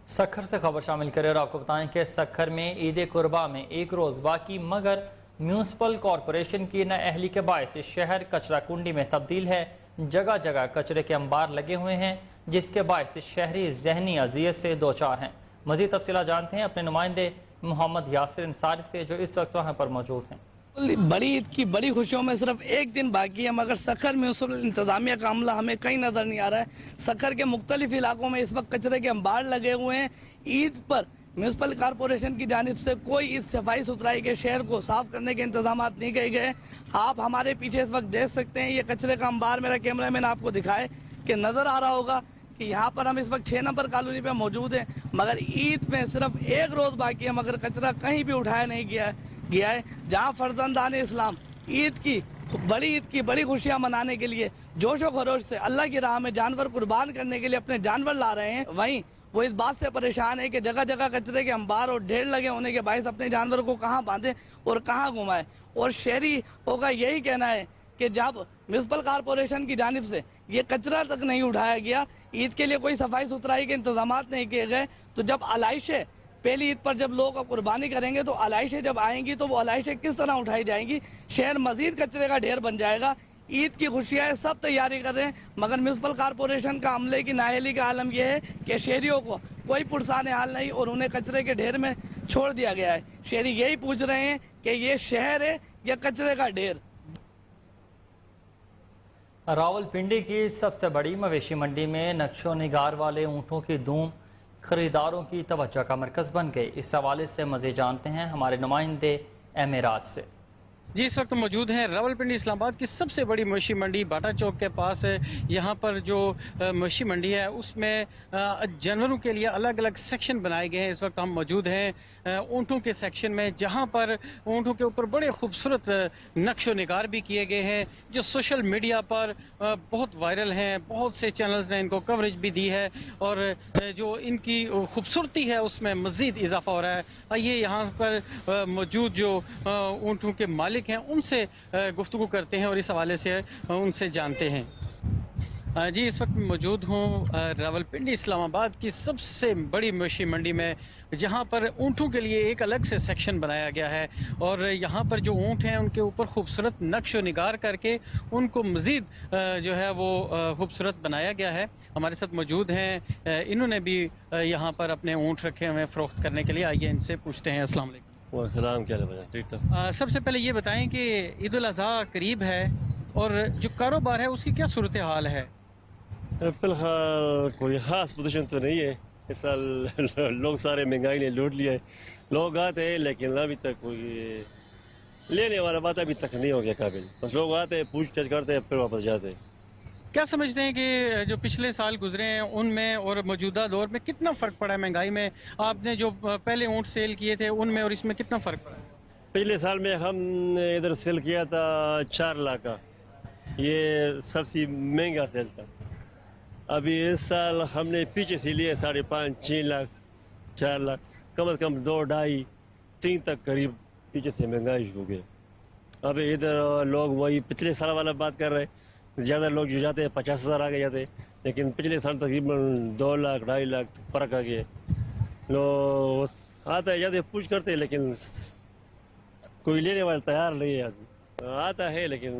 سکھر سے خبر شامل کریں اور آپ کو بتائیں کہ سکھر میں عید قربا میں 1 روز باقی، مگر म्यूनसिपल कॉरपोरेशन की नाअहली के बायस शहर कचरा कुंडी में तब्दील है। जगह जगह कचरे के अंबार लगे हुए हैं, जिसके बायस शहरी जहनी अजियत से दो चार हैं। मज़ीद तफसीला जानते हैं अपने नुमाइंदे मोहम्मद यासिर अंसारी से, जो इस वक्त वहाँ पर मौजूद हैं। बड़ी ईद की बड़ी खुशियों में सिर्फ एक दिन बाकी है, मगर सखर म्यूनसिपल इंतजामिया का अमला हमें कहीं नज़र नहीं आ रहा है। सखर के मुख्तलिफ इलाकों में इस वक्त कचरे के अंबार लगे हुए हैं। ईद पर म्यूनसिपल कॉरपोरेशन की जानिब से कोई इस सफाई सुथराई के शहर को साफ़ करने के इंतजाम नहीं किए गए। आप हमारे पीछे इस वक्त देख सकते हैं, ये कचरे का अंबार मेरा कैमरा मैन आपको दिखाए कि नज़र आ रहा होगा कि यहाँ पर हम इस वक्त 6 नंबर कॉलोनी पे मौजूद हैं। मगर ईद में सिर्फ एक रोज़ बाकी है, मगर कचरा कहीं भी उठाया नहीं गया है। जहाँ फर्जंदान इस्लाम ईद की बड़ी खुशियाँ मनाने के लिए जोश व खरोश से अल्लाह की राह में जानवर कुर्बान करने के लिए अपने जानवर ला रहे हैं, वहीं वो इस बात से परेशान है कि जगह जगह कचरे के अंबार और ढेर लगे होने के बायस अपने जानवर को कहाँ बांधे और कहाँ घुमाए। और शहरियों का यही कहना है कि जब म्यूनसिपल कॉरपोरेशन की जानिब से ये कचरा तक नहीं उठाया गया, ईद के लिए कोई सफाई सुथराई के इंतजाम नहीं किए गए, तो जब आलाइशें पहली ईद पर जब लोग कुर्बानी करेंगे तो आलाइशें जब आएंगी तो वो आलाइशें किस तरह उठाई जाएंगी। शहर मजीद कचरे का ढेर बन जाएगा। ईद की खुशियाँ सब तैयारी कर रहे हैं, मगर म्यूनसिपल कॉरपोरेशन का अमले की नाअहली का आलम यह है कि शहरियों को कोई पुरसान हाल नहीं और उन्हें कचरे के ढेर में छोड़ दिया गया है। शहरी यही पूछ रहे हैं कि ये शहर है या कचरे का ढेर। रावलपिंडी की सबसे बड़ी मवेशी मंडी में नक्शो निगार वाले ऊँटों की धूम खरीदारों की तवज्जो का मरकज़ बन गई। इस हवाले से मज़ीद जानते हैं हमारे नुमाइंदे एमेराज से। जी, इस वक्त मौजूद हैं रावलपिंडी इस्लामाबाद की सबसे बड़ी मवेशी मंडी बाटा चौक के पास है। यहाँ पर जो मवेशी मंडी है उसमें जानवरों के लिए अलग अलग सेक्शन बनाए गए हैं। इस वक्त हम मौजूद हैं ऊँटों के सेक्शन में, जहाँ पर ऊँटों के ऊपर बड़े खूबसूरत नक्शो निगार भी किए गए हैं, जो सोशल मीडिया पर बहुत वायरल हैं। बहुत से चैनल्स ने इनको कवरेज भी दी है और जो इनकी खूबसूरती है उसमें मज़ीद इजाफा हो रहा है। आइए यहाँ पर मौजूद जो ऊँटों के मालिक हैं उनसे गुफ्तगू करते हैं और इस हवाले से उनसे जानते हैं। जी, इस वक्त मौजूद हूँ रावलपिंडी इस्लामाबाद की सबसे बड़ी मवेशी मंडी में, जहाँ पर ऊँटों के लिए एक अलग से सेक्शन बनाया गया है और यहाँ पर जो ऊँट हैं उनके ऊपर खूबसूरत नक्शो निगार करके उनको मज़ीद जो है वो खूबसूरत बनाया गया है। हमारे साथ मौजूद हैं, इन्होंने भी यहाँ पर अपने ऊँट रखे हुए हैं फ़रोख्त करने के लिए। आइए इनसे पूछते हैं। अस्सलाम वालेकुम। सलाम, क्या है ठीक था। सबसे पहले ये बताएं कि ईद उल अज़हा करीब है और जो कारोबार है उसकी क्या सूरत हाल है? फिलहाल कोई ख़ास पोजीशन तो नहीं है। इस साल लोग सारे महंगाई ने लूट लिया है। लोग आते हैं लेकिन अभी तक कोई लेने वाला बात अभी तक नहीं हो गया काबिल। बस लोग आते हैं, पूछ ताछ करते हैं, फिर वापस जाते हैं। क्या समझते हैं कि जो पिछले साल गुजरे हैं उनमें और मौजूदा दौर में कितना फ़र्क पड़ा है महंगाई में? आपने जो पहले ऊँट सेल किए थे उनमें और इसमें कितना फ़र्क पड़ा? पिछले साल में हमने इधर सेल किया था 4 लाख का, ये सबसे महंगा सेल था। अभी इस साल हमने पीछे से लिए 5.5, 6 लाख, 4 लाख, कम से कम 2, 2.5, 3 तक करीब पीछे से महंगाई हो गई। अभी इधर लोग वही पिछले साल वाला बात कर रहे हैं। ज़्यादा लोग जो जाते हैं 50,000 आगे जाते हैं, लेकिन पिछले साल तकरीबन 2 लाख, 2.5 लाख फ़र्क आ गया। लोग आता है, ज़्यादा पूछ करते हैं लेकिन कोई लेने वाला तैयार नहीं है। आदमी आता है लेकिन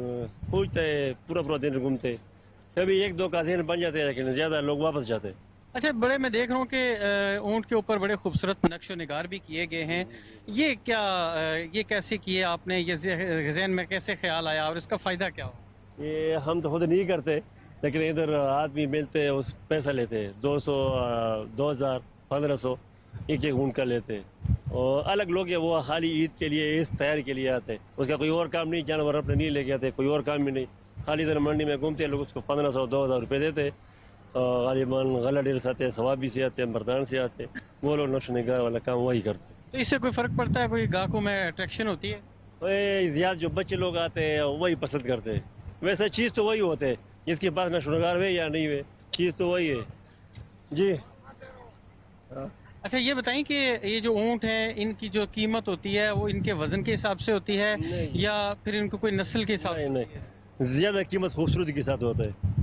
पूछते है, पूरा दिन घूमते, कभी 1-2 का ज़हन बन जाते हैं लेकिन ज़्यादा लोग वापस जाते हैं। अच्छा, बड़े मैं देख रहा हूँ कि ऊँट के ऊपर बड़े खूबसूरत नक्शो निगार भी किए गए हैं। ये क्या, ये कैसे किए आपने? ये ज़हन में कैसे ख्याल आया और इसका फ़ायदा क्या हो? ये हम तो खुद नहीं करते, लेकिन इधर आदमी मिलते हैं, उस पैसा लेते हैं 200, 2000, 1500 एक ऊँट का लेते हैं। और अलग लोग हैं वो खाली ईद के लिए, इस तैयारी के लिए आते हैं। उसका कोई और काम नहीं, जानवर अपने नहीं लेके आते, कोई और काम भी नहीं, खाली इधर मंडी में घूमते हैं। लोग उसको 1500, 2000 रुपये देते हैं। गालिबान गला डेर से आते हैं, सवाबी से आते हैं, मर्दान से आते हैं, वो लोग नक्श निगाह वाला काम वही करते हैं। तो इससे कोई फ़र्क पड़ता है? कोई ग्राहकों में अट्रैक्शन होती है? ज़्यादा जो बच्चे लोग आते हैं वही पसंद करते हैं। वैसे चीज़ तो वही होते है, जिसके पास नक्श निगार है या नहीं है, चीज़ तो वही है। जी। अच्छा, ये बताएं कि ये जो ऊँट हैं इनकी जो कीमत होती है वो इनके वज़न के हिसाब से होती है या फिर इनको कोई नस्ल के हिसाब से? नहीं, ज़्यादा कीमत खूबसूरती के साथ होता है।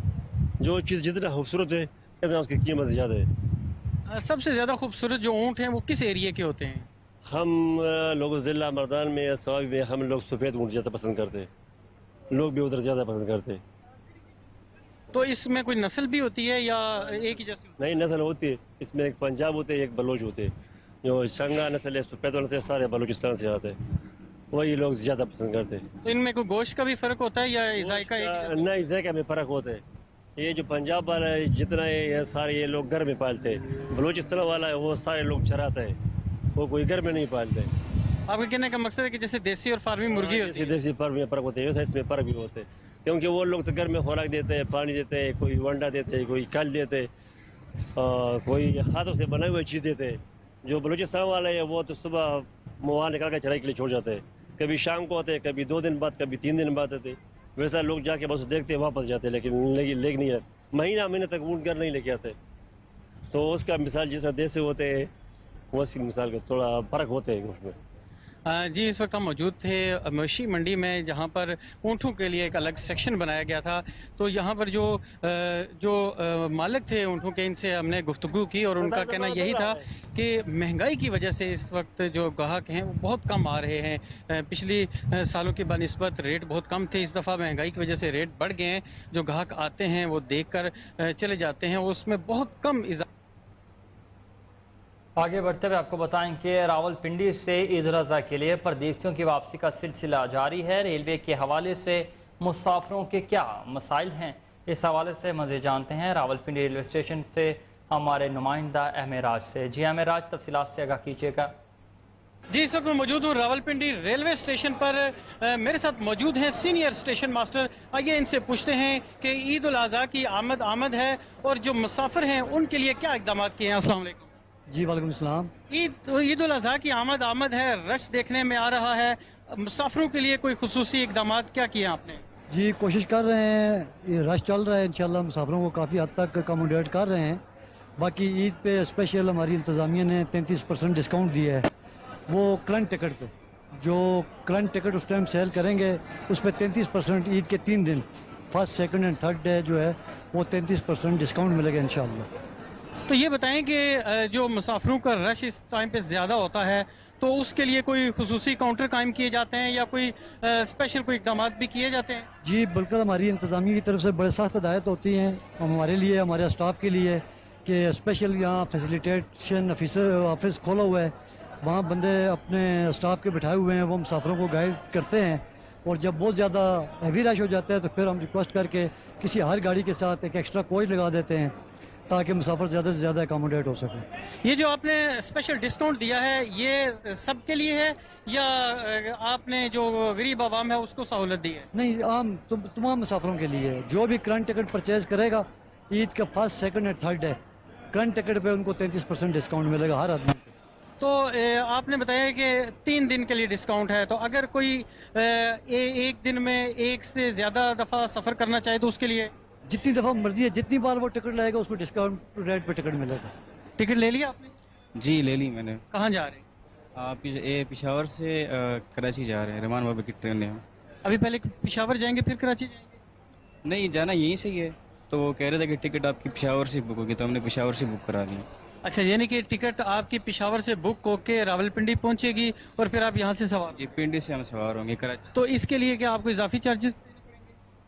जो चीज़ जितना खूबसूरत है उतना उसकी कीमत ज़्यादा है। सबसे ज़्यादा खूबसूरत जो ऊँट हैं वो किस एरिया के होते हैं? हम लोग ज़िला मर्दान में सवाब में हम लोग सफ़ेद ऊँट ज़्यादा पसंद करते हैं, लोग भी उधर ज़्यादा पसंद करते हैं। तो इसमें कोई नस्ल भी होती है या एक ही जैसी? नई नस्ल होती है, इसमें एक पंजाब होते हैं, एक बलोच होते हैं। जो शंगा नस्ल है, सफ़ेद नस्ल है, सारे बलूचिस्तान से आते हैं, वही लोग ज़्यादा पसंद करते हैं। तो इनमें कोई गोश्त का भी फ़र्क होता है या जायका एक ही जैसा? नहीं, जायका में फ़र्क होता है। ये जो पंजाब वाला है जितना है, ये सारे ये लोग घर में पालते हैं। बलूचिस्तान वाला है वो सारे लोग चराते हैं, वो कोई घर में नहीं पालते। आपके कहने का मकसद है कि जैसे देसी और फार्मी मुर्गी होती है, देसी पर्व में फ़र्क होते हैं, वैसा इसमें फ़र्क भी होते हैं, क्योंकि वो लोग तो घर में खुराक देते हैं, पानी देते हैं, कोई अंडा देते हैं, कोई कल देते हैं, कोई हाथों से बनाई हुई चीज़ देते हैं। जो बलूचिस्तान वाले हैं वो तो सुबह वहाँ निकाल कर चराई के लिए छोड़ जाते हैं, कभी शाम को आते हैं, कभी 2 दिन बाद, कभी 3 दिन बाद आते हैं। वैसा लोग जाके बस देखते हैं, वापस जाते हैं, लेकिन नहीं आते, महीने तक ऊँट घर नहीं लेके आते। तो उसका मिसाल जैसा देसी होते हैं वैसी मिसाल का थोड़ा फ़र्क होते हैं उसमें। जी, इस वक्त हम मौजूद थे मवेशी मंडी में, जहाँ पर ऊँटों के लिए एक अलग सेक्शन बनाया गया था। तो यहाँ पर जो मालिक थे ऊँटों के, इनसे हमने गुफ्तगू की और उनका कहना यही था कि महंगाई की वजह से इस वक्त जो ग्राहक हैं वो बहुत कम आ रहे हैं। पिछली सालों की बनिस्बत रेट बहुत कम थे, इस दफ़ा महंगाई की वजह से रेट बढ़ गए हैं। जो ग्राहक आते हैं वो देख कर चले जाते हैं, उसमें बहुत कम आगे बढ़ते हुए आपको बताएं कि रावलपिंडी से ईद उल अज़हा के लिए परदेशियों की वापसी का सिलसिला जारी है। रेलवे के हवाले से मुसाफिरों के क्या मसाइल हैं, इस हवाले से मज़ीद जानते हैं रावलपिंडी रेलवे स्टेशन से हमारे नुमाइंदा अहमेराज से। जी अहमेराज, तफसीलात से आगाह कीजिएगा। जी, इस वक्त मैं मौजूद हूँ रावलपिंडी रेलवे स्टेशन पर। मेरे साथ मौजूद हैं सीनियर स्टेशन मास्टर। आइए इनसे पूछते हैं कि ईद उल अज़हा की आमद है और जो मुसाफिर हैं उनके लिए क्या इक़दाम किए हैं। अस्सलाम वालेकुम। जी वालेकुम सलाम। ईद उल अज़हा की आमद है, रश देखने में आ रहा है, मुसाफिरों के लिए कोई खुसूसी इक़दाम क्या किए आपने? जी कोशिश कर रहे हैं, ये रश चल रहा है, इंशाल्लाह मुसाफिरों को काफ़ी हद तक अकोमोडेट कर रहे हैं। बाकी ईद पे स्पेशल हमारी इंतज़ामिया ने 33% डिस्काउंट दिया है। वो करंट टिकट पे, जो करंट टिकट उस टाइम सेल करेंगे उस पर 33% ईद के 3 दिन, first second and third day जो है वो 33% डिस्काउंट मिलेगा इंशाल्लाह। तो ये बताएं कि जो मुसाफिरों का रश इस टाइम पे ज़्यादा होता है, तो उसके लिए कोई खुसूसी काउंटर कायम किए जाते हैं या कोई स्पेशल कोई इक़दाम भी किए जाते हैं? जी बिल्कुल, हमारी इंतज़ामिया की तरफ से बड़े सख्त हिदायत होती हैं हमारे लिए, हमारे स्टाफ के लिए, कि स्पेशल यहाँ फैसिलिटेशन ऑफिस खोला हुआ है, वहाँ बंदे अपने स्टाफ के बिठाए हुए हैं, वो मुसाफिरों को गाइड करते हैं। और जब बहुत ज़्यादा हैवी रश हो जाता है तो फिर हम रिक्वेस्ट करके किसी हर गाड़ी के साथ एक एक्स्ट्रा कोच लगा देते हैं ताकि मुसाफिर ज़्यादा से ज़्यादा अकोमोडेट हो सके। ये जो आपने स्पेशल डिस्काउंट दिया है, ये सबके लिए है या आपने जो गरीब आवाम है उसको सहूलत दी है? नहीं, आम तमाम मुसाफिरों के लिए है। जो भी करंट टिकट परचेज करेगा ईद का first second and third day, current ticket पे उनको 33% डिस्काउंट मिलेगा हर आदमी। तो आपने बताया कि 3 दिन के लिए डिस्काउंट है, तो अगर कोई एक दिन में एक से ज़्यादा दफ़ा सफ़र करना चाहे तो उसके लिए? जितनी दफ़ा मर्जी है, जितनी बार वो टिकट लाएगा उसको डिस्काउंट रेट पे टिकट मिलेगा। टिकट ले लिया आपने? जी ले ली मैंने। कहाँ जा रहे हैं? आप ये पेशावर से कराची जा रहे हैं, रहमान बाबा की ट्रेन है। अभी पहले पेशावर जाएंगे फिर कराची जाएंगे? नहीं, जाना यहीं से ही है, तो वो कह रहे थे कि टिकट आपकी पेशावर से बुक होगी, तो हमने पेशावर से बुक करा दी। अच्छा, यानी कि टिकट आपकी पेशावर से बुक होके रावलपिंडी पहुंचेगी और फिर आप यहाँ से सवार? जी, पिंडी से हम सवार होंगे कराची। तो इसके लिए क्या आपको इजाफी चार्जेस?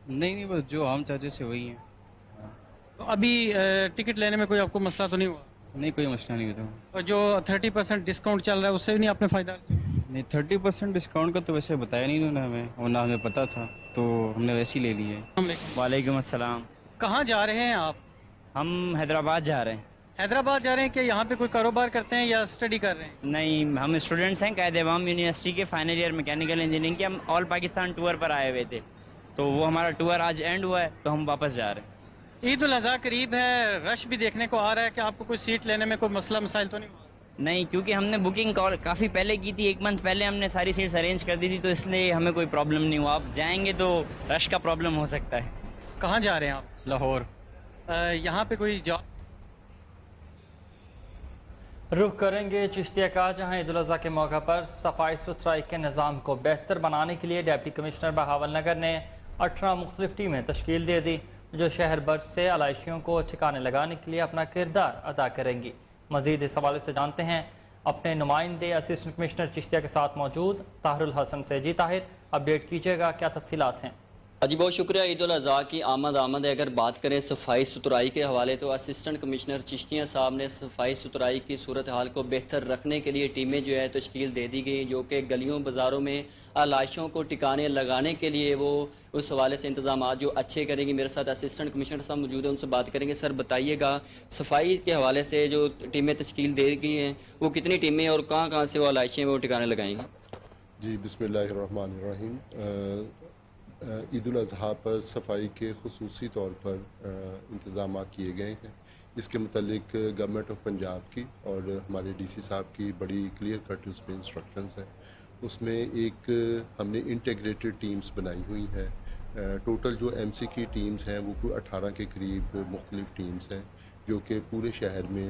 नहीं, बस जो आम चार्जेस है वही है। तो अभी टिकट लेने में कोई आपको मसला तो नहीं हुआ? नहीं, कोई मसला नहीं होता। और जो 30% डिस्काउंट चल रहा है उससे भी नहीं आपने फ़ायदा? नहीं, 30% डिस्काउंट का तो वैसे बताया नहीं उन्होंने हमें, और ना हमें पता था, तो हमने वैसे ही ले ली है। वालेकुम अस्सलाम। कहाँ जा रहे हैं आप? हम हैदराबाद जा रहे हैं। हैदराबाद जा रहे हैं कि यहाँ पे कोई कारोबार करते हैं या स्टडी कर रहे हैं? नहीं, हम स्टूडेंट्स हैं कायद-ए-आवाम यूनिवर्सिटी के फाइनल ईयर मैकेनिकल इंजीनियरिंग के। हम ऑल पाकिस्तान टूर पर आए हुए थे, तो वो हमारा टूर आज एंड हुआ है, तो हम वापस जा रहे हैं। ईद उल अज़हा करीब है, रश भी देखने को आ रहा है, कि आपको कोई सीट लेने में कोई मसला मसाइल तो नहीं हुआ? नहीं, क्योंकि हमने बुकिंग काफ़ी पहले की थी, 1 मंथ पहले हमने सारी सीट्स अरेंज कर दी थी, तो इसलिए हमें कोई प्रॉब्लम नहीं हुआ। आप जाएंगे तो रश का प्रॉब्लम हो सकता है। कहाँ जा रहे हैं आप? लाहौर। यहाँ पे कोई जॉब? रुख करेंगे चिश्तिया का, जहाँ ईद उल अज़हा के मौका पर सफाई सुथराई के निज़ाम को बेहतर बनाने के लिए डिप्टी कमिश्नर बहावल नगर ने 18 मुख्तलिफ टीमें तश्कील दे दी, जो शहर भर से आलाइशियों को ठिकाने लगाने के लिए अपना किरदार अदा करेंगी। मज़ीद इस हवाले से जानते हैं अपने नुमाइंदे असिस्टेंट कमिश्नर चिश्तिया के साथ मौजूद ताहिरुल हसन से। जी ताहिर, अपडेट कीजिएगा, क्या तफसीलात हैं? जी बहुत शुक्रिया। ईद उल अज़हा की आमद है। अगर बात करें सफाई सुथराई के हवाले तो असिस्टेंट कमिश्नर चिश्तिया साहब ने सफाई सुथराई की सूरत हाल को बेहतर रखने के लिए टीमें जो है तश्कील दे दी गई, जो कि गलियों बाज़ारों में आलाइशों को टिकाने लगाने के लिए वो उस हवाले से इंतजाम जो अच्छे करेंगे। मेरे साथ असिस्टेंट कमिश्नर साहब मौजूद हैं, उनसे बात करेंगे। सर बताइएगा, सफाई के हवाले से जो टीमें तश्कील दे गई हैं वो कितनी टीमें और कहाँ कहाँ से वो आलाइशें वो टिकाने लगाएंगी? जी बिस्मिल्लाहिर्रहमानिर्रहीम। ईद उल अज़हा पर सफाई के खुसूसी तौर पर इंतज़ाम किए गए हैं। इसके मुतालिक गवर्नमेंट ऑफ पंजाब की और हमारे डीसी साहब की बड़ी क्लियर कट उसमें इंस्ट्रक्शंस हैं। उसमें एक हमने इंटीग्रेटेड टीम्स बनाई हुई हैं। टोटल जो एमसी की टीम्स हैं वो 18 के करीब मुख्तलिफ टीम्स हैं, जो कि पूरे शहर में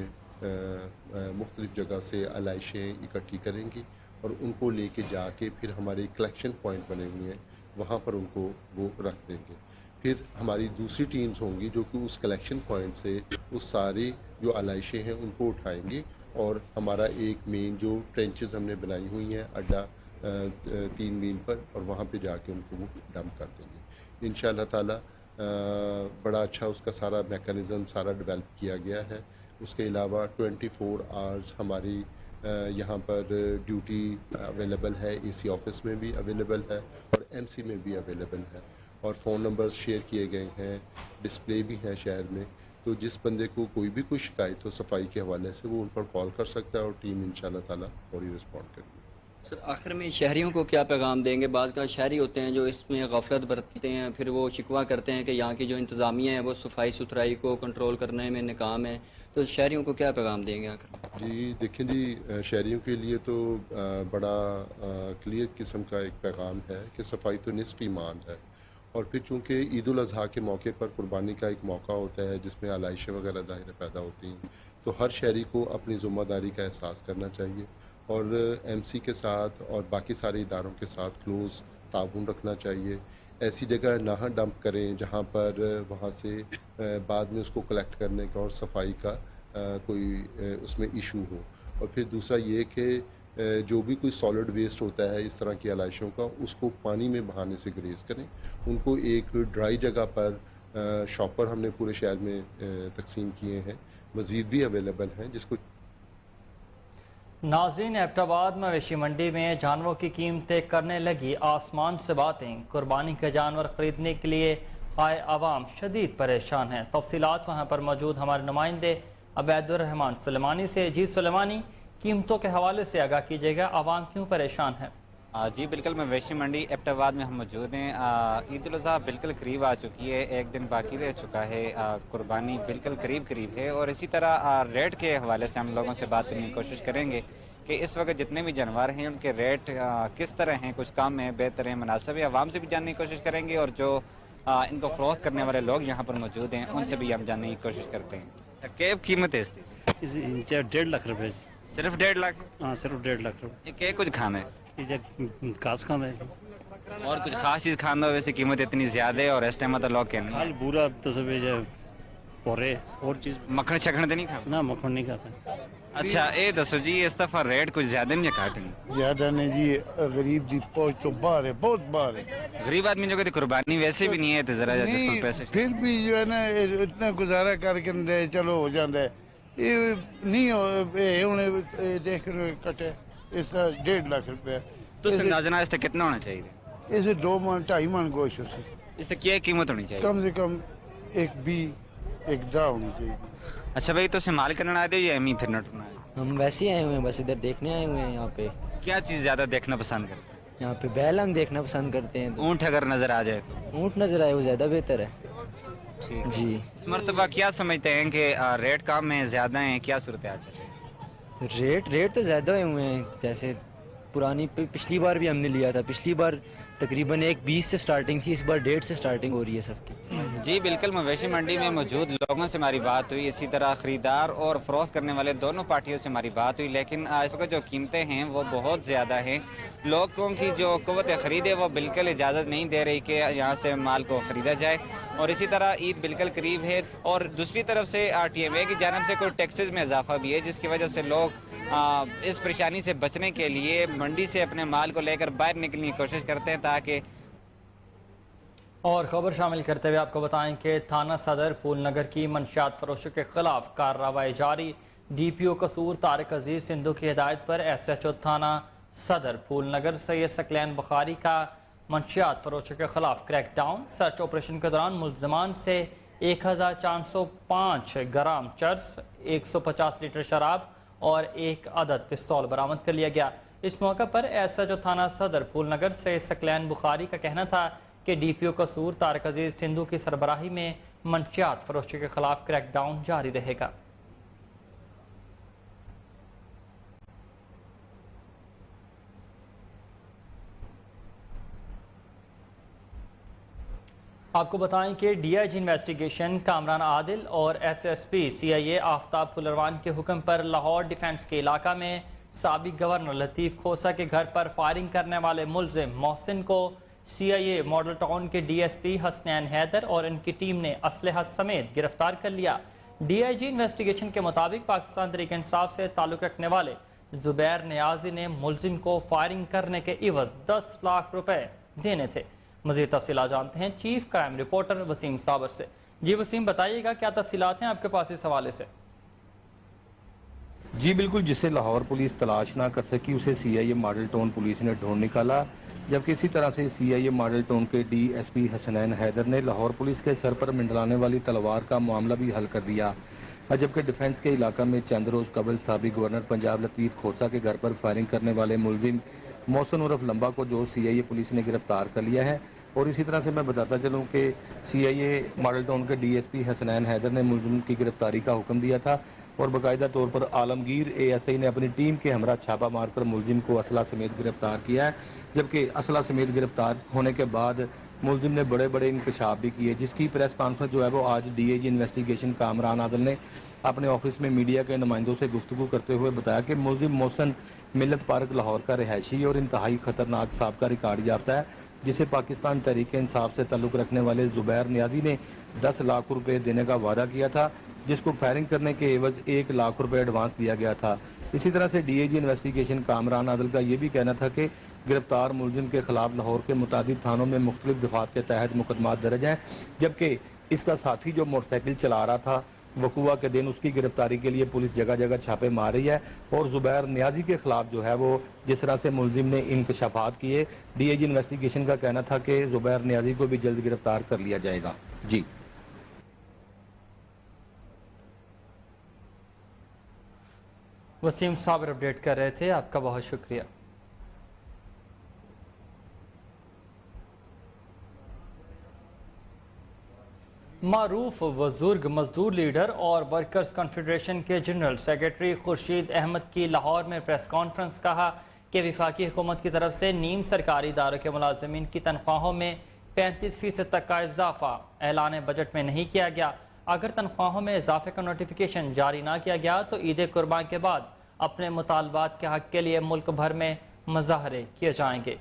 मुख्तलिफ जगह से आलाइशें इकट्ठी करेंगी और उनको लेके जाके फिर हमारे कलेक्शन पॉइंट बने हुए हैं, वहाँ पर उनको वो रख देंगे। फिर हमारी दूसरी टीम्स होंगी जो कि उस कलेक्शन पॉइंट से उस सारी जो आलाइशें हैं उनको उठाएंगी और हमारा एक मेन जो ट्रेंचेस हमने बनाई हुई हैं अड्डा 3 मील पर, और वहाँ पे जाके उनको वो डंप कर देंगे इंशाअल्लाह ताला। बड़ा अच्छा उसका सारा मैकेनिज़्म सारा डेवलप किया गया है। उसके अलावा 24 आवर्स हमारी यहाँ पर ड्यूटी अवेलेबल है, एसी ऑफिस में भी अवेलेबल है और एमसी में भी अवेलेबल है, और फ़ोन नंबर्स शेयर किए गए हैं, डिस्प्ले भी है शहर में। तो जिस बंदे को कोई भी कोई शिकायत हो सफाई के हवाले से वो उन पर कॉल कर सकता है और टीम इंशाअल्लाह ताला फौरी रिस्पॉन्ड करेगी। सर आखिर में शहरियों को क्या पैगाम देंगे? बाज़ का शहरी होते हैं जो इसमें गफलत बरतते हैं, फिर वो शिकवा करते हैं कि यहाँ की जो इंतज़ामिया है वो सफाई सुथराई को कंट्रोल करने में नाकाम है, तो शहरियों को क्या पैगाम देंगे आखिर? जी देखें जी, शहरियों के लिए तो बड़ा क्लियर किस्म का एक पैगाम है कि सफाई तो निस्फ ईमान है, और फिर चूँकि ईद उल अज़हा के मौके पर कुर्बानी का एक मौका होता है जिसमें आलाइशें वगैरह ज़ाहिर पैदा होती हैं, तो हर शहरी को अपनी ज़िम्मेदारी का एहसास करना चाहिए और एमसी के साथ और बाकी सारे इदारों के साथ क्लोज़ ताउन रखना चाहिए। ऐसी जगह ना डंप करें जहाँ पर वहाँ से बाद में उसको कलेक्ट करने का और सफाई का कोई उसमें इशू हो। और फिर दूसरा ये कि जो भी कोई सॉलिड वेस्ट होता है इस तरह की आलाइशों का, उसको पानी में बहाने से ग्रेज़ करें। उनको एक ड्राई जगह पर शॉपर हमने पूरे शहर में तकसीम किए हैं, मज़ीद भी अवेलेबल हैं जिसको। नाज़रीन, एबटाबाद मवेशी मंडी में जानवरों की कीमतें करने लगी आसमान से बातें। कुर्बानी के जानवर ख़रीदने के लिए आए आवाम शदीद परेशान हैं। तफसीलात वहाँ पर मौजूद हमारे नुमाइंदे अबैदुर्रहमान सुलेमानी से। जी सुलेमानी, कीमतों के हवाले से आगाह कीजिएगा, आवाम क्यों परेशान है? जी बिल्कुल, मवेशी मंडी एबटाबाद में हम मौजूद हैं। ईद उल अज़हा बिल्कुल करीब आ चुकी है, एक दिन बाकी रह चुका है, कुर्बानी बिल्कुल करीब है, और इसी तरह रेट के हवाले से हम लोगों से बात करने की कोशिश करेंगे कि इस वक्त जितने भी जानवर हैं उनके रेट किस तरह हैं, कुछ कम है, बेहतर है, मुनासिब है। आवाम से भी जानने की कोशिश करेंगे और जो इनको फरोख्त करने वाले लोग यहाँ पर मौजूद हैं उनसे भी हम जानने की कोशिश करते हैं। क्या कीमत है इसकी? 1.5 लाख रुपए। सिर्फ 1.5 लाख? हाँ सिर्फ 1.5 लाख रुपए। क्या कुछ खाना है? घास खाना है और कुछ खास चीज़ खाना हो, वैसे कीमत इतनी ज़्यादा है और इस टाइम तो लोग कहने खाल बुरा तस्वीर है और चीज़ मक्खन शक्खन तो नहीं खाता? ना मक्खन नहीं खाता। अच्छा ये दसो जी, इस दफा रेट कुछ ज्यादा नहीं काटेंगे? ज्यादा नहीं जी, गरीब की पहुंच तो बाहर है, बहुत बाहर है। गरीब आदमी जो कहते कुर्बानी वैसे भी नहीं है तो जरा जिसको पैसे फिर भी जो है ना इतना गुजारा करके दे चलो हो जाता है। ये नहीं हो देख रहे कटे इसका 1.5 लाख रुपया। तो अंदाजा इससे कितना होना चाहिए? इसे 2 मन 2.5 मन गोश्त से। इससे क्या कीमत होनी चाहिए? कम से कम 1.20 होनी चाहिए। अच्छा भाई, तो इस्तेमाल करना आते हो या एम ही फिरना टूरना है? हम वैसे ही आए हुए हैं, बस इधर देखने आए हुए हैं। यहाँ पे क्या चीज़ ज़्यादा देखना पसंद करते हैं? यहाँ पे बैल हम देखना पसंद करते हैं। ऊँट अगर नज़र आ जाए तो? ऊँट नज़र आए वो ज़्यादा बेहतर है। ठीक जी। इस मरतबा क्या समझते हैं कि रेट कम है, ज़्यादा है, क्या सूरत है? रेट तो ज़्यादा हुए हैं। जैसे पिछली बार भी हमने लिया था, पिछली बार तकरीबन 1.20 से स्टार्टिंग थी, इस बार 1.5 से स्टार्टिंग हो रही है सबकी। जी बिल्कुल, मवेशी मंडी में मौजूद लोगों से हमारी बात हुई, इसी तरह ख़रीदार और फ़रोख्त करने वाले दोनों पार्टियों से हमारी बात हुई, लेकिन इस वक्त जो कीमतें हैं वो बहुत ज़्यादा हैं। लोगों की जो क़ुव्वत ख़रीद है वो बिल्कुल इजाज़त नहीं दे रही कि यहाँ से माल को ख़रीदा जाए, और इसी तरह ईद बिल्कुल करीब है, और दूसरी तरफ से RTMA की जानिब से कोई टैक्सेस में इजाफा भी है, जिसकी वजह से लोग इस परेशानी से बचने के लिए मंडी से अपने माल को लेकर बाहर निकलने की कोशिश करते हैं ताकि। और ख़बर शामिल करते हुए आपको बताएं कि थाना सदर फूलनगर की मंशियात फरोशों के खिलाफ कार्रवाई जारी। DPO कसूर तारिक अजीज सिंधु की हिदायत पर SHO थाना सदर फूलनगर सैयद सकलैन बुखारी का मंशियात फरोशों के खिलाफ क्रैकडाउन। सर्च ऑपरेशन के दौरान मुल्ज़मान से 1405 ग्राम चर्स, 150 लीटर शराब और 1 अदद पिस्तौल बरामद कर लिया गया। इस मौके पर SHO थाना सदर फूलनगर सैयद सकलैन बुखारी का कहना था कि DPO कसूर तारिक अजीज सिंधु की सरबराही में मंशियात फरोशी के खिलाफ क्रैकडाउन जारी रहेगा। आपको बताएं कि DIG इन्वेस्टिगेशन कामरान आदिल और SSP CIA आफ्ताब फुलरवान के हुक्म पर लाहौर डिफेंस के इलाका में साबिक गवर्नर लतीफ़ खोसा के घर पर फायरिंग करने वाले मुलजिम मोहसिन को CIA मॉडल टाउन के DSP हसनैन हैदर और इनकी टीम ने असलहा समेत गिरफ्तार कर लिया। DIG इन्वेस्टिगेशन के मुताबिक पाकिस्तान तहरीक इंसाफ से ताल्लुक़ रखने वाले जुबैर नियाजी ने मुलजिम को फायरिंग करने के इवज़ 10 लाख रुपए देने थे। मज़ीद तफसीलात जानते हैं चीफ क्राइम रिपोर्टर वसीम साबर से। जी वसीम, बताइएगा क्या तफसीलात हैं आपके पास इस हवाले से? जी बिल्कुल, जिसे लाहौर पुलिस तलाश ना कर सकी उसे CIA मॉडल टाउन पुलिस ने ढूंढ निकाला, जबकि इसी तरह से CIA मॉडल टाउन के DSP हसनैन हैदर ने लाहौर पुलिस के सर पर मंडलाने वाली तलवार का मामला भी हल कर दिया। जबकि डिफेंस के इलाका में चंद रोज कबल साबिक गवर्नर पंजाब लतीफ़ खोसा के घर पर फायरिंग करने वाले मुलजिम मोहसिन उर्फ लंबा को जो CIA पुलिस ने गिरफ्तार कर लिया है। और इसी तरह से मैं बताता चलूँ कि CIA मॉडल टाउन के DSP हसनैन हैदर ने मुलजिम की गिरफ्तारी का हुक्म दिया था और बाकायदा तौर पर आलमगीर ASI ने अपनी टीम के हमरा छापा मारकर मुलजिम को असला समेत गिरफ्तार किया है। जबकि असला समेत गिरफ्तार होने के बाद मुलजिम ने बड़े बड़े इंकशाफ भी किए, जिसकी प्रेस कॉन्फ्रेंस जो है वो आज DIG इन्वेस्टिगेशन कामरान आदिल ने अपने ऑफिस में मीडिया के नुमाइंदों से गुफ्तगू करते हुए बताया कि मुलजिम मोहसिन मिलत पार्क लाहौर का रिहायशी और इंतहाई खतरनाक साबका रिकॉर्ड याफ्ता है, जिसे पाकिस्तान तहरीक इंसाफ से ताल्लुक़ रखने वाले जुबैर नियाजी ने 10 लाख रुपए देने का वादा किया था, जिसको फायरिंग करने के एवज 1 लाख रुपए एडवांस दिया गया था। इसी तरह से DIG इन्वेस्टिगेशन कामरान आदिल का ये भी कहना था कि गिरफ्तार मुलजिम के खिलाफ लाहौर के मुतादिद थानों में मुख्तलिफ दफात के तहत मुकदमात दर्ज हैं, जबकि इसका साथी जो मोटरसाइकिल चला रहा था वकुआ के दिन उसकी गिरफ्तारी के लिए पुलिस जगह जगह छापे मार रही है। और जुबैर नियाजी के खिलाफ जो है वो जिस तरह से मुलजिम ने इंकशाफात किए, DIG इन्वेस्टिगेशन का कहना था कि जुबैर नियाजी को भी जल्द गिरफ्तार कर लिया जाएगा। जी वसीम साबर अपडेट कर रहे थे, आपका बहुत शुक्रिया। मारूफ बुजुर्ग मजदूर लीडर और वर्कर्स कॉन्फेडरेशन के जनरल सेक्रेटरी खुर्शीद अहमद की लाहौर में प्रेस कॉन्फ्रेंस कहा कि वफाकी हुकूमत की तरफ से नीम सरकारी इदारों के मुलाजमीन की तनख्वाहों में 35% तक का इजाफा ऐलान बजट में नहीं किया गया। अगर तनख्वाहों में इजाफे का नोटिफिकेशन जारी ना किया गया तो ईद कुर्बान के बाद अपने मुतालबात के हक के लिए मुल्क भर में मुजाहरे किए जाएंगे।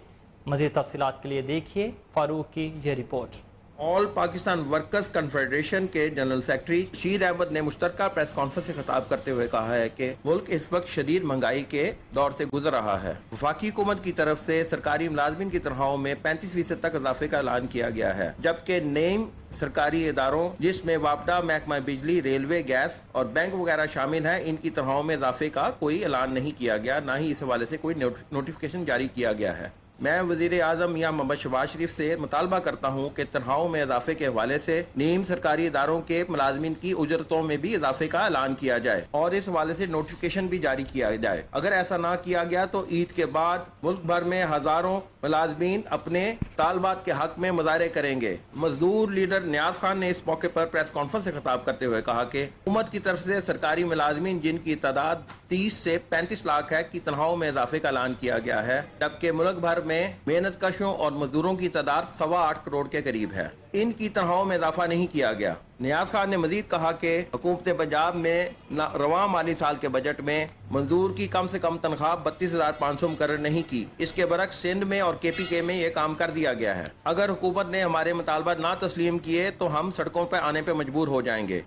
मज़ीद तफसीलात के लिए देखिए फारूक की ये report. All Pakistan workers confederation के जनरल सेक्रेटरी खुर्शीद अहमद ने मुश्तरका प्रेस कॉन्फ्रेंस से खिताब करते हुए कहा है कि मुल्क इस वक्त शदीद महंगाई के दौर से गुजर रहा है। वफाकी हुकूमत की तरफ से सरकारी मुलाजमीन की तनख्वाहों में 35% तक इजाफे का ऐलान किया गया है, जबकि नईम सरकारी इदारों जिसमें वापडा, महकमा बिजली, रेलवे, गैस और बैंक वगैरह शामिल हैं, इनकी तनख्वाहों में इजाफे का कोई ऐलान नहीं किया गया, न ही इस हवाले से कोई नोटिफिकेशन जारी किया गया है। मैं वज़ीर आज़म मियां मोहम्मद शहबाज शरीफ से मुतालबा करता हूँ कि तनख्वाहों में इजाफे के हवाले से नीम सरकारी इदारों के मुलाजमीन की उजरतों में भी इजाफे का ऐलान किया जाए और इस हवाले से नोटिफिकेशन भी जारी किया जाए। अगर ऐसा ना किया गया तो ईद के बाद मुल्क भर में हजारों मुलाजमीन अपने तालबात के हक में मुजाहरे करेंगे। मजदूर लीडर नियाज खान ने इस मौके पर प्रेस कॉन्फ्रेंस से खिताब करते हुए कहा कि हुकूमत की तरफ से सरकारी मुलाजमीन जिनकी तादाद 30 से 35 लाख है की तनख्वाहों में इजाफे का ऐलान किया गया है, जबकि मुल्क भर میں محنت کشوں اور مزدوروں کی تعداد 8.25 کروڑ کے قریب ہے. ان کی تنخواہوں میں اضافہ نہیں کیا گیا. نیاز خان نے مزید کہا کہ حکومت پنجاب میں رواں مالی سال کے بجٹ میں مزدور کی کم سے کم تنخواہ 32,500 مقرر نہیں کی. اس کے برعکس سندھ میں اور KPK میں یہ کام کر دیا گیا ہے. اگر حکومت نے ہمارے مطالبات نہ تسلیم کیے تو ہم سڑکوں پر آنے پہ مجبور ہو جائیں گے.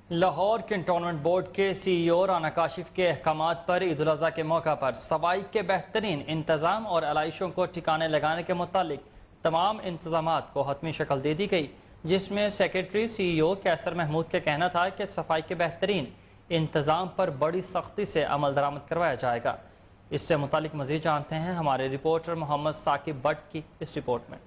لاہور کنٹونمنٹ بورڈ کے CEO رانا کاشف کے احکامات پر عید الاضحیٰ کے موقع پر صفائی کے بہترین انتظام اور علائشوں کو ٹھکانے لگانے کے متعلق تمام انتظامات کو حتمی شکل دے دی گئی، جس میں سیکرٹری CEO کیسر محمود کا کہنا تھا کہ صفائی کے بہترین انتظام پر بڑی سختی سے عمل درآمد کروایا جائے گا. اس سے متعلق مزید جانتے ہیں ہمارے رپورٹر محمد ثاقب بٹ کی اس رپورٹ میں.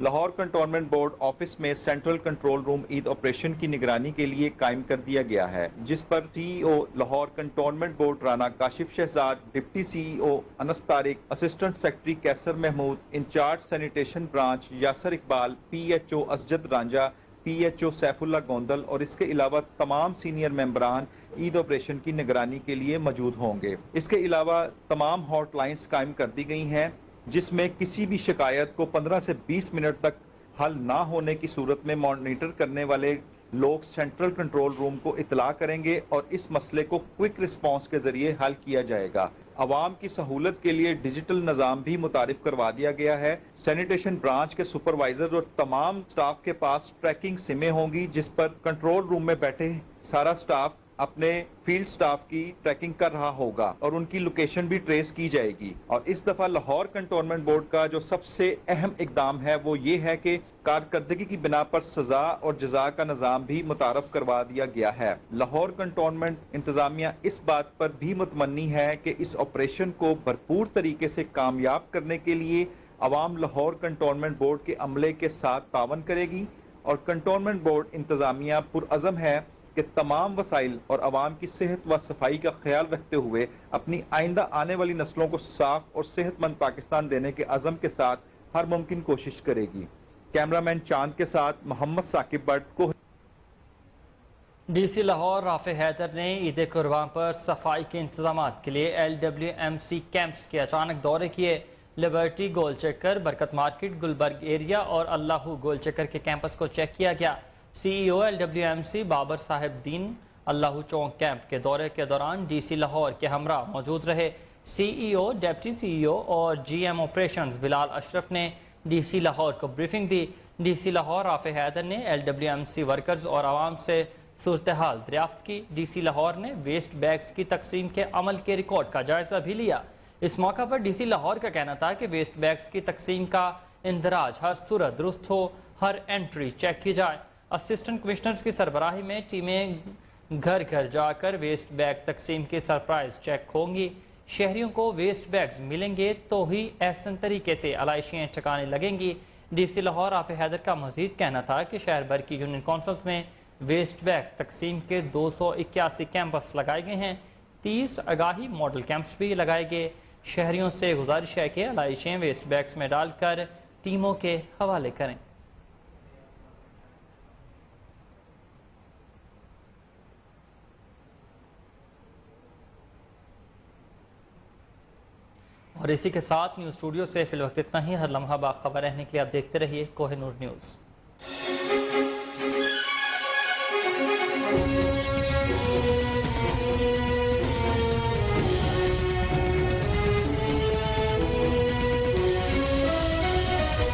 لاہور کنٹونمنٹ بورڈ آفس میں سینٹرل کنٹرول روم عید آپریشن کی نگرانی کے لیے قائم کر دیا گیا ہے، جس پر CEO Lahore cantonment board Rana Kashif Shahzad, deputy CEO Anas Tariq, assistant secretary Qaiser Mahmood, incharge sanitation branch Yasir Iqbal, PHO Asjad Ranjha, PHO Saifullah Gondal اور اس کے علاوہ تمام سینئر ممبران عید آپریشن کی نگرانی کے لیے موجود ہوں گے. اس کے علاوہ تمام ہاٹ لائنز قائم کر دی گئی ہیں، جس میں کسی بھی شکایت کو 15 سے 20 منٹ تک حل نہ ہونے کی صورت میں مانیٹر کرنے والے لوگ سینٹرل کنٹرول روم کو اطلاع کریں گے اور اس مسئلے کو کوئک رسپانس کے ذریعے حل کیا جائے گا. عوام کی سہولت کے لیے ڈیجیٹل نظام بھی متعارف کروا دیا گیا ہے. سینیٹیشن برانچ کے سپروائزر اور تمام سٹاف کے پاس ٹریکنگ سمیں ہوں گی، جس پر کنٹرول روم میں بیٹھے سارا سٹاف اپنے فیلڈ سٹاف کی ٹریکنگ کر رہا ہوگا اور ان کی لوکیشن بھی ٹریس کی جائے گی. اور اس دفعہ لاہور کنٹونمنٹ بورڈ کا جو سب سے اہم اقدام ہے وہ یہ ہے کہ کارکردگی کی بنا پر سزا اور جزا کا نظام بھی متعارف کروا دیا گیا ہے. لاہور کنٹونمنٹ انتظامیہ اس بات پر بھی متمنی ہے کہ اس آپریشن کو بھرپور طریقے سے کامیاب کرنے کے لیے عوام لاہور کنٹونمنٹ بورڈ کے عملے کے ساتھ تعاون کرے گی اور کنٹونمنٹ بورڈ انتظامیہ پرعزم ہے کہ تمام وسائل اور عوام کی صحت و صفائی کا خیال رکھتے ہوئے اپنی آئندہ آنے والی نسلوں کو صاف اور صحت مند پاکستان دینے کے عزم کے ساتھ ہر ممکن کوشش کرے گی. کیمرامین چاند کے ساتھ محمد ثاقب بٹ کو. DC لاہور رافع حیدر نے عید قربان پر صفائی کے انتظامات کے لیے LWMC کیمپس کے اچانک دورے کیے. لبرٹی گول چکر، برکت مارکیٹ، گلبرگ ایریا اور اللہ گول چکر کے کیمپس کو چیک کیا گیا. CEO LWMC بابر صاحب دین اللہ چونک کیمپ کے دورے کے دوران DC لاہور کے ہمراہ موجود رہے. CEO، ڈپٹی CEO اور GM آپریشنز بلال اشرف نے DC لاہور کو بریفنگ دی. DC لاہور رافع حیدر نے LWMC ورکرز اور عوام سے صورتحال دریافت کی. DC لاہور نے ویسٹ بیگز کی تقسیم کے عمل کے ریکارڈ کا جائزہ بھی لیا. اس موقع پر DC لاہور کا کہنا تھا کہ ویسٹ بیگز کی تقسیم کا اندراج ہر صورت درست ہو، ہر انٹری چیک کی جائے. اسسٹنٹ کمشنرز کی سربراہی میں ٹیمیں گھر گھر جا کر ویسٹ بیگ تقسیم کی سرپرائز چیک ہوں گی. شہریوں کو ویسٹ بیگز ملیں گے تو ہی احسن طریقے سے علائشیں ٹھکانے لگیں گی. DC لاہور رافع حیدر کا مزید کہنا تھا کہ شہر بھر کی یونین کونسلز میں ویسٹ بیگ تقسیم کے 281 کیمپس لگائے گئے ہیں. 30 آگاہی ماڈل کیمپس بھی لگائے گئے. شہریوں سے گزارش ہے کہ علائشیں ویسٹ بیگز میں ڈال کر ٹیموں کے حوالے کریں. اور اسی کے ساتھ نیوز اسٹوڈیو سے فی الوقت اتنا ہی. ہر لمحہ باخبر رہنے کے لیے آپ دیکھتے رہیے کوہ نور نیوز.